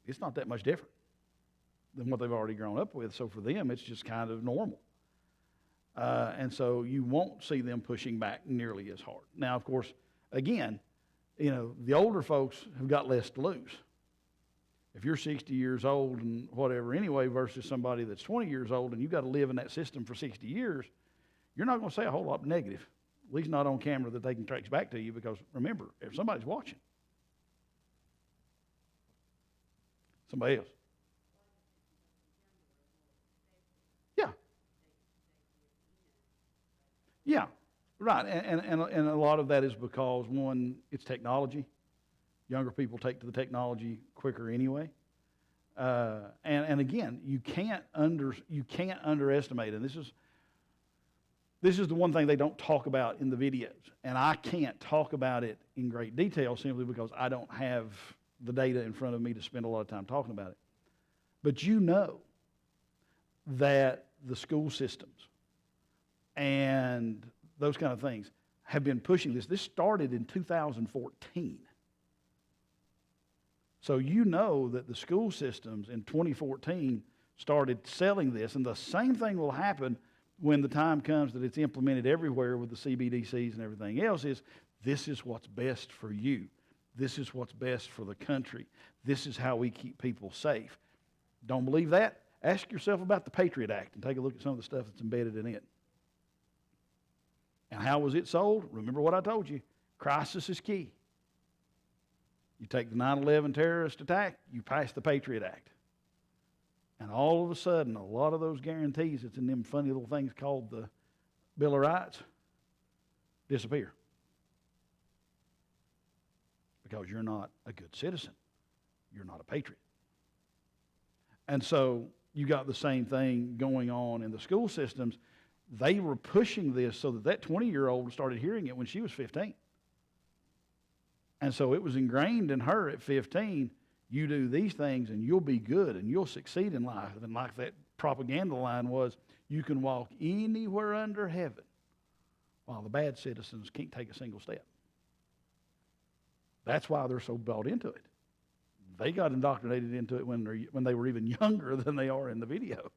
it's not that much different than what they've already grown up with. So for them, it's just kind of normal. And so you won't see them pushing back nearly as hard. Now, of course, again, the older folks have got less to lose. If you're 60 years old and whatever anyway versus somebody that's 20 years old and you've got to live in that system for 60 years, you're not going to say a whole lot negative, at least not on camera that they can trace back to you, because remember, if somebody's watching. Somebody else. Yeah. Yeah. Right, and a lot of that is because, one, it's technology. Younger people take to the technology quicker anyway. And again, you can't underestimate, and this is the one thing they don't talk about in the videos, and I can't talk about it in great detail simply because I don't have the data in front of me to spend a lot of time talking about it. But you know that the school systems and those kind of things have been pushing this. This started in 2014. So you know that the school systems in 2014 started selling this, and the same thing will happen when the time comes that it's implemented everywhere with the CBDCs and everything else. Is this is what's best for you. This is what's best for the country. This is how we keep people safe. Don't believe that? Ask yourself about the Patriot Act and take a look at some of the stuff that's embedded in it. And how was it sold? Remember what I told you. Crisis is key. You take the 9/11 terrorist attack, you pass the Patriot Act. And all of a sudden, a lot of those guarantees that's in them funny little things called the Bill of Rights disappear. Because you're not a good citizen. You're not a patriot. And so you got the same thing going on in the school systems. They were pushing this so that 20-year-old started hearing it when she was 15. And so it was ingrained in her at 15, you do these things and you'll be good and you'll succeed in life. And like that propaganda line was, you can walk anywhere under heaven while the bad citizens can't take a single step. That's why they're so bought into it. They got indoctrinated into it when they were even younger than they are in the video.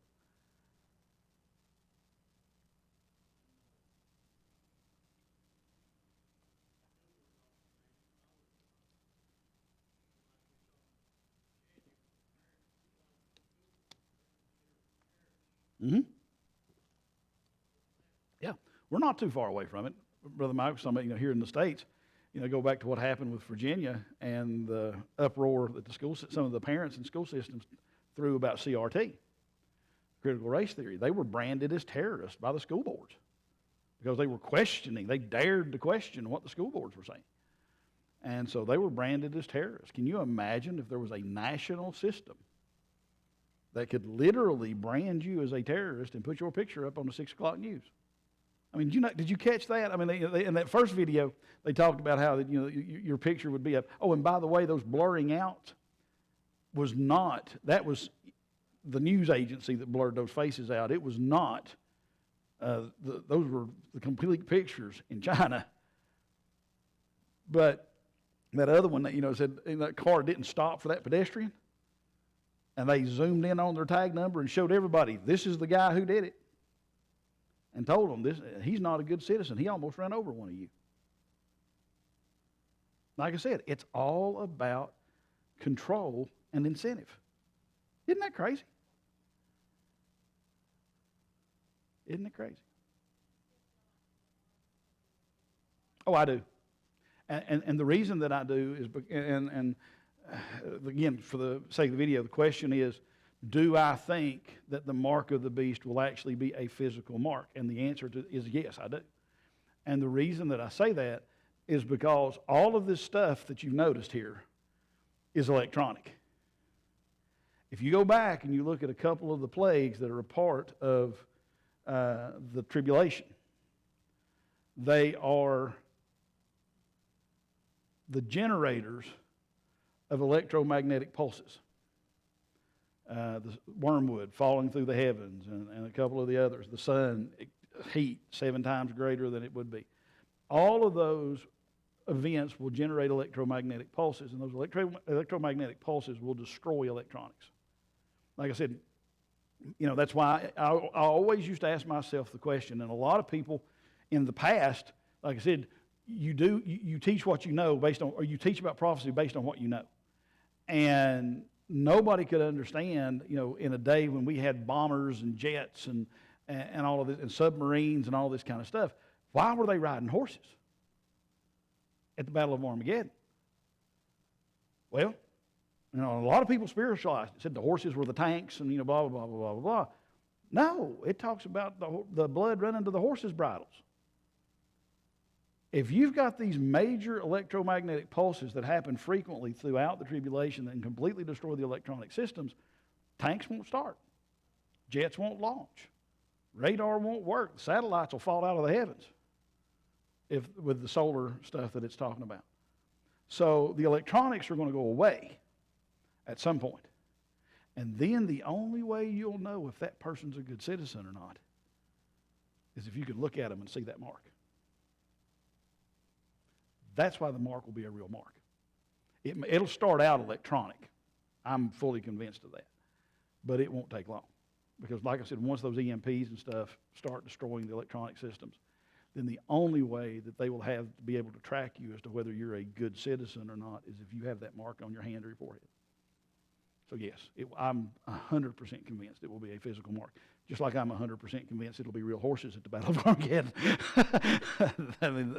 Mm-hmm. Yeah, we're not too far away from it. Brother Mike was talking about, here in the States, go back to what happened with Virginia and the uproar that some of the parents and school systems threw about CRT, critical race theory. They were branded as terrorists by the school boards because they were questioning. They dared to question what the school boards were saying. And so they were branded as terrorists. Can you imagine if there was a national system that could literally brand you as a terrorist and put your picture up on the 6 o'clock news? I mean, did you catch that? I mean, in that first video, they talked about how that your picture would be up. Oh, and by the way, those blurring out that was the news agency that blurred those faces out. It was not, those were the complete pictures in China. But that other one that, said that car didn't stop for that pedestrian, and they zoomed in on their tag number and showed everybody, this is the guy who did it. And told them, he's not a good citizen. He almost ran over one of you. Like I said, it's all about control and incentive. Isn't that crazy? Isn't it crazy? Oh, I do. And the reason that I do is, again, for the sake of the video, the question is, do I think that the mark of the beast will actually be a physical mark? And the answer is yes, I do. And the reason that I say that is because all of this stuff that you've noticed here is electronic. If you go back and you look at a couple of the plagues that are a part of the tribulation, they are the generators of electromagnetic pulses. The wormwood falling through the heavens and a couple of the others, the sun, heat 7 times greater than it would be. All of those events will generate electromagnetic pulses, and those electromagnetic pulses will destroy electronics. Like I said, that's why I always used to ask myself the question, and a lot of people in the past, like I said, you teach what you know or you teach about prophecy based on what you know. And nobody could understand, in a day when we had bombers and jets and all of this, and submarines and all this kind of stuff, why were they riding horses at the Battle of Armageddon? Well, a lot of people spiritualized it, said the horses were the tanks and, blah, blah, blah, blah, blah, blah. No, it talks about the blood running to the horses' bridles. If you've got these major electromagnetic pulses that happen frequently throughout the tribulation and completely destroy the electronic systems, tanks won't start. Jets won't launch. Radar won't work. Satellites will fall out of the heavens with the solar stuff that it's talking about. So the electronics are going to go away at some point. And then the only way you'll know if that person's a good citizen or not is if you can look at them and see that mark. That's why the mark will be a real mark. It'll start out electronic. I'm fully convinced of that. But it won't take long. Because like I said, once those EMPs and stuff start destroying the electronic systems, then the only way that they will have to be able to track you as to whether you're a good citizen or not is if you have that mark on your hand or your forehead. So yes, I'm 100% convinced it will be a physical mark. Just like I'm 100% convinced it'll be real horses at the Battle of Armageddon. I mean,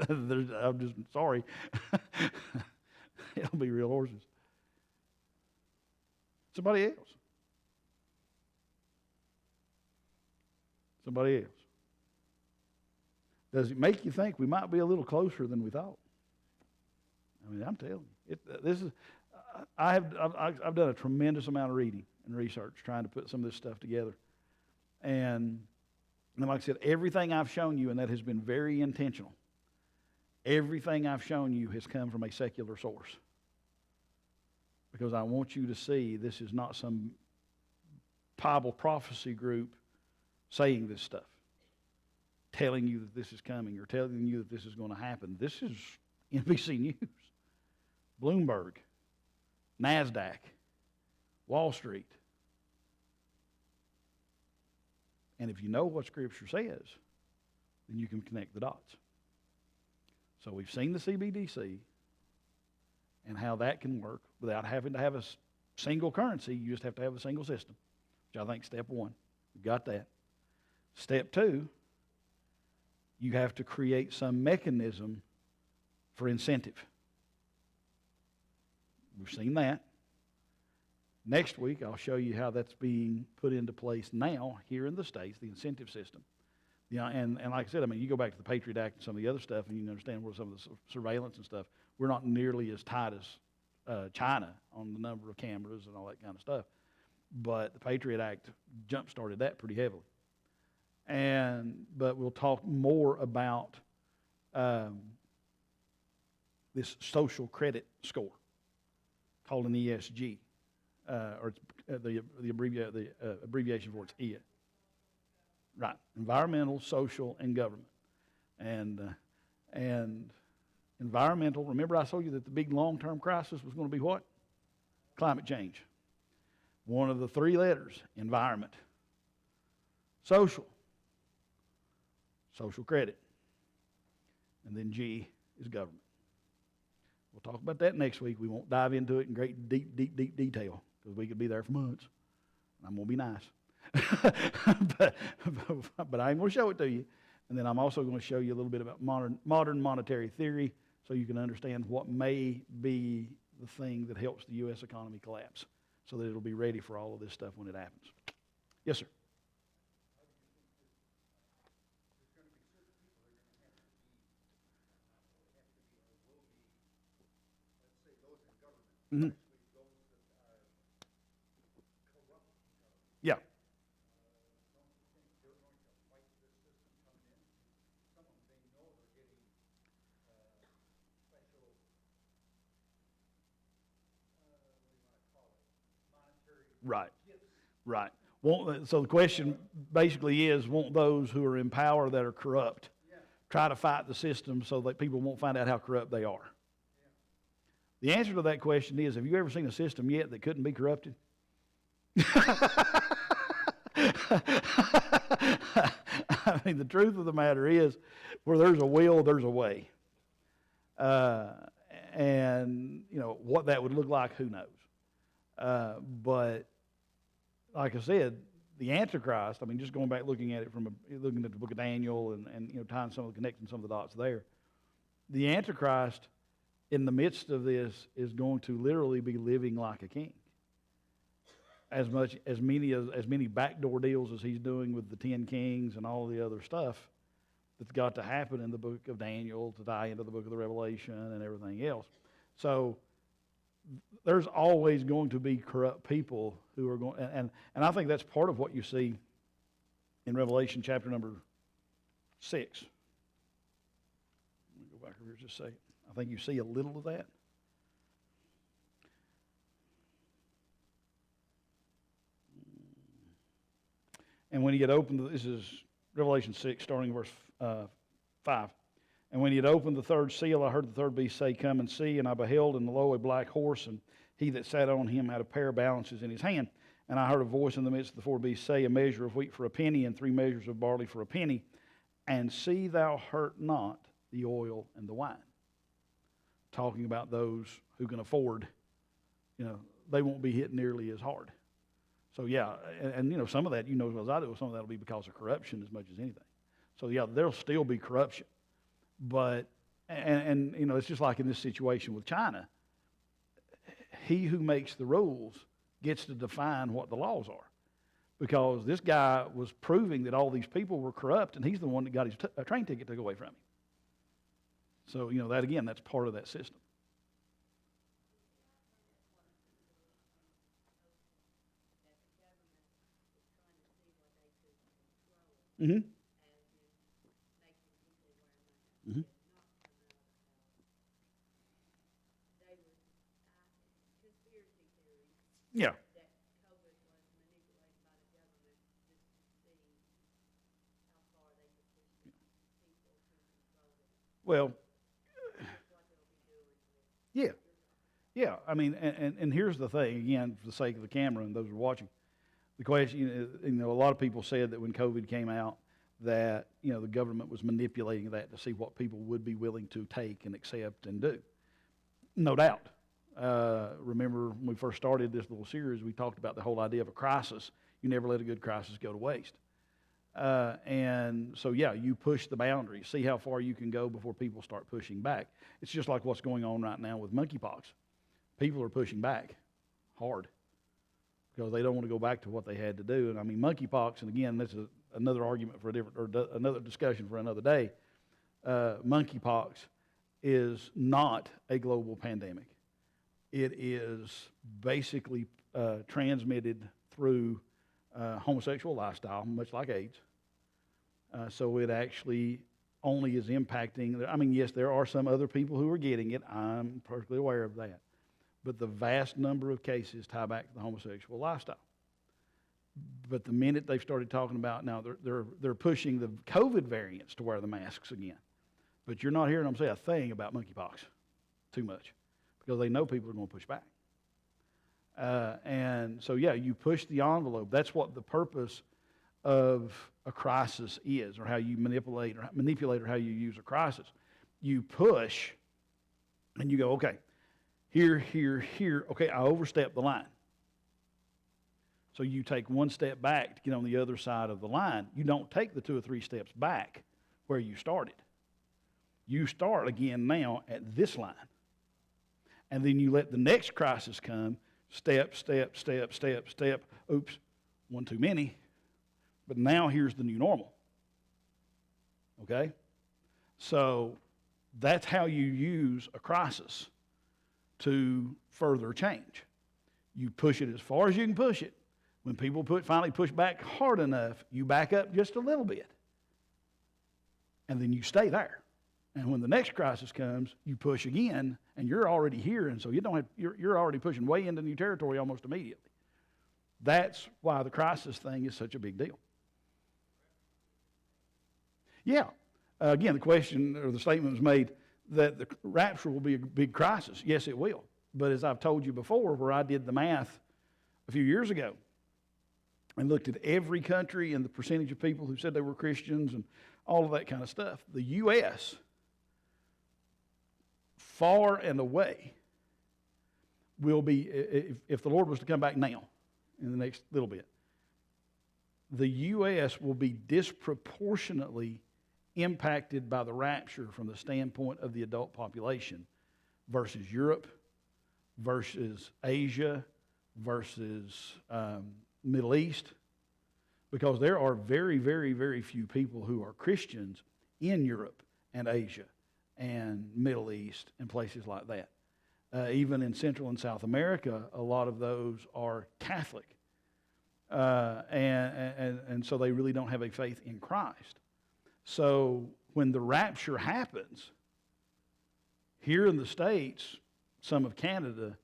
I'm just sorry. It'll be real horses. Somebody else. Somebody else. Does it make you think we might be a little closer than we thought? I mean, I'm telling you, I've done a tremendous amount of reading and research trying to put some of this stuff together. And like I said, everything I've shown you, and that has been very intentional, everything I've shown you has come from a secular source. Because I want you to see this is not some Bible prophecy group saying this stuff, telling you that this is coming or telling you that this is going to happen. This is NBC News, Bloomberg, NASDAQ, Wall Street. And if you know what Scripture says, then you can connect the dots. So we've seen the CBDC and how that can work without having to have a single currency. You just have to have a single system, which I think is step one. We've got that. Step two, you have to create some mechanism for incentive. We've seen that. Next week, I'll show you how that's being put into place now here in the States, the incentive system. You know, and like I said, I mean, you go back to the Patriot Act and some of the other stuff, and you can understand where some of the surveillance and stuff. We're not nearly as tight as China on the number of cameras and all that kind of stuff. But the Patriot Act jump-started that pretty heavily. But we'll talk more about this social credit score called an ESG, or it's, the abbreviation for it's EA. Right, environmental, social, and government. And environmental, remember I told you that the big long-term crisis was going to be what? Climate change. One of the three letters, environment. Social credit. And then G is government. We'll talk about that next week. We won't dive into it in great, deep detail because we could be there for months. I'm going to be nice. but I ain't going to show it to you. And then I'm also going to show you a little bit about modern monetary theory so you can understand what may be the thing that helps the U.S. economy collapse so that it'll be ready for all of this stuff when it happens. Yes, sir. Mm-hmm. Yeah. Right. So the question basically is, won't those who are in power that are corrupt try to fight the system so that people won't find out how corrupt they are? The answer to that question is, have you ever seen a system yet that couldn't be corrupted? I mean, the truth of the matter is, where there's a will, there's a way. And, you know, what that would look like, who knows? But, like I said, the Antichrist, I mean, just going back looking at it looking at the book of Daniel and you know, tying connecting some of the dots there, the Antichrist in the midst of this is going to literally be living like a king. As many backdoor deals as he's doing with the 10 kings and all the other stuff, that's got to happen in the book of Daniel to tie into the book of the Revelation and everything else. So there's always going to be corrupt people who are going, and I think that's part of what you see in Revelation chapter number 6. Let me go back over here just a second. I think you see a little of that. And when he had opened, this is Revelation 6, starting verse 5. And when he had opened the third seal, I heard the third beast say, "Come and see." And I beheld, and lo, a black horse, and he that sat on him had a pair of balances in his hand. And I heard a voice in the midst of the four beasts say, "A measure of wheat for a penny, and 3 measures of barley for a penny. And see thou hurt not the oil and the wine." Talking about those who can afford, they won't be hit nearly as hard. So yeah, and some of that, as well as I do, some of that will be because of corruption as much as anything. So yeah, there'll still be corruption. But, and it's just like in this situation with China. He who makes the rules gets to define what the laws are. Because this guy was proving that all these people were corrupt, and he's the one that got his train ticket took away from him. So, that again, that's part of that system. Mm-hmm. Mm-hmm. Yeah. Well, yeah. Yeah, I mean, and here's the thing, again, for the sake of the camera and those who are watching. The question, a lot of people said that when COVID came out that, the government was manipulating that to see what people would be willing to take and accept and do. No doubt. Remember when we first started this little series, we talked about the whole idea of a crisis. You never let a good crisis go to waste. And so, yeah, you push the boundaries. See how far you can go before people start pushing back. It's just like what's going on right now with monkeypox. People are pushing back hard because they don't want to go back to what they had to do. And I mean, monkeypox, and again, this is another argument for another discussion for another day. Monkeypox is not a global pandemic. It is basically transmitted through homosexual lifestyle, much like AIDS. So it actually only is impacting, yes, there are some other people who are getting it. I'm perfectly aware of that. But the vast number of cases tie back to the homosexual lifestyle. But the minute they've started talking about, now they're pushing the COVID variants to wear the masks again. But you're not hearing them say a thing about monkeypox too much because they know people are going to push back. And so, yeah, you push the envelope. That's what the purpose of a crisis is, or how you manipulate or how you use a crisis. You push and you go, okay, here, okay, I overstepped the line. So you take one step back to get on the other side of the line. You don't take the 2 or 3 steps back where you started. You start again now at this line. And then you let the next crisis come, step. Oops, one too many. But now here's the new normal. Okay? So that's how you use a crisis to further change. You push it as far as you can push it. When people finally push back hard enough, you back up just a little bit. And then you stay there. And when the next crisis comes, you push again, and you're already here, and so you're already pushing way into new territory almost immediately. That's why the crisis thing is such a big deal. Yeah. Again, the question or the statement was made that the rapture will be a big crisis. Yes, it will. But as I've told you before, where I did the math a few years ago and looked at every country and the percentage of people who said they were Christians and all of that kind of stuff, the U.S., far and away, will be, if the Lord was to come back now in the next little bit, the U.S. will be disproportionately impacted by the rapture from the standpoint of the adult population versus Europe, versus Asia, versus Middle East, because there are very, very, very few people who are Christians in Europe and Asia and Middle East and places like that. Even in Central and South America, a lot of those are Catholic. And so they really don't have a faith in Christ. So when the rapture happens, here in the States, some of Canada,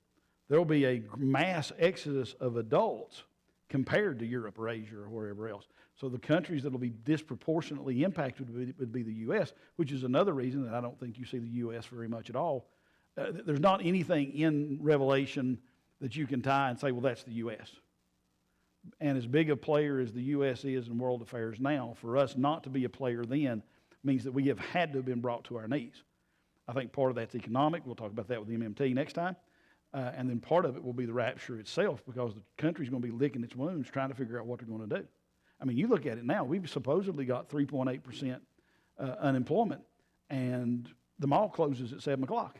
there will be a mass exodus of adults compared to Europe or Asia or wherever else. So the countries that will be disproportionately impacted would be the U.S., which is another reason that I don't think you see the U.S. very much at all. There's not anything in Revelation that you can tie and say, well, that's the U.S. And as big a player as the U.S. is in world affairs now, for us not to be a player then means that we have had to have been brought to our knees. I think part of that's economic. We'll talk about that with the MMT next time. And then part of it will be the rapture itself, because the country's going to be licking its wounds trying to figure out what they're going to do. I mean, you look at it now, we've supposedly got 3.8% unemployment, and the mall closes at 7 o'clock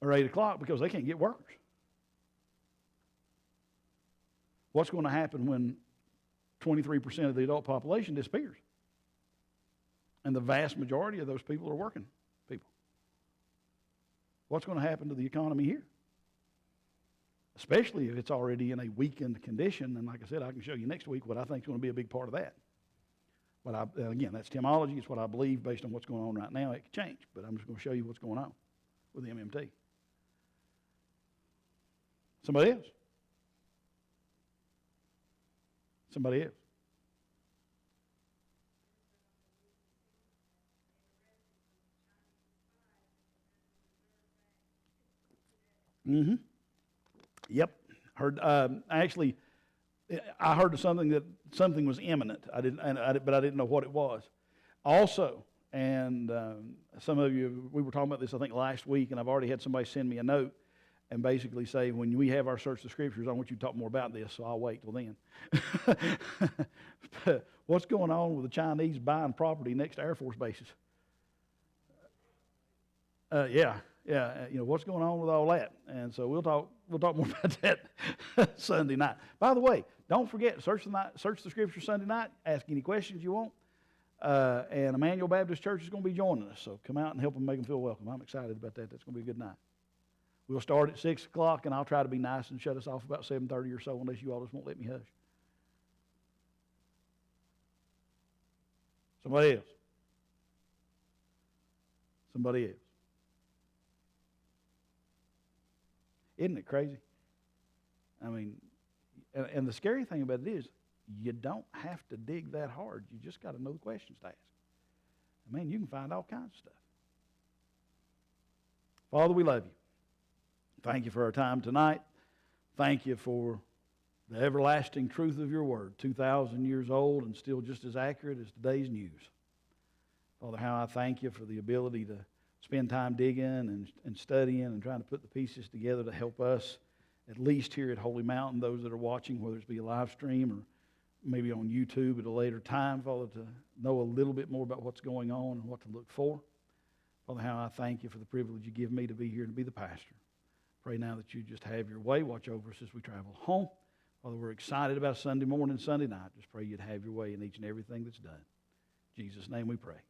or 8 o'clock because they can't get workers. What's going to happen when 23% of the adult population disappears? And the vast majority of those people are working people. What's going to happen to the economy here? Especially if it's already in a weakened condition. And like I said, I can show you next week what I think is going to be a big part of that. But again, that's temology. It's what I believe based on what's going on right now. It could change, but I'm just going to show you what's going on with the MMT. Somebody else? Somebody else? Mm-hmm. Yep. Heard. Actually, I heard of something was imminent. But I didn't know what it was. Also, and some of you, we were talking about this I think last week, and I've already had somebody send me a note and basically say, when we have our Search the Scriptures, I want you to talk more about this, so I'll wait till then. But what's going on with the Chinese buying property next to Air Force bases? Yeah, what's going on with all that? And so we'll talk more about that Sunday night. By the way, don't forget, Search the Scripture Sunday night. Ask any questions you want. And Emmanuel Baptist Church is going to be joining us, so come out and help them make them feel welcome. I'm excited about that. That's going to be a good night. We'll start at 6 o'clock, and I'll try to be nice and shut us off about 7:30 or so, unless you all just won't let me hush. Somebody else. Somebody else. Isn't it crazy? I mean, and the scary thing about it is, you don't have to dig that hard. You just got to know the questions to ask. I mean, you can find all kinds of stuff. Father, we love you. Thank you for our time tonight. Thank you for the everlasting truth of your word, 2,000 years old and still just as accurate as today's news. Father, how I thank you for the ability to spend time digging and studying and trying to put the pieces together to help us, at least here at Holy Mountain, those that are watching, whether it's be a live stream or maybe on YouTube at a later time, Father, to know a little bit more about what's going on and what to look for. Father, how I thank you for the privilege you give me to be here and to be the pastor. Pray now that you just have your way. Watch over us as we travel home. Father, we're excited about Sunday morning and Sunday night. Just pray you'd have your way in each and everything that's done. In Jesus' name we pray.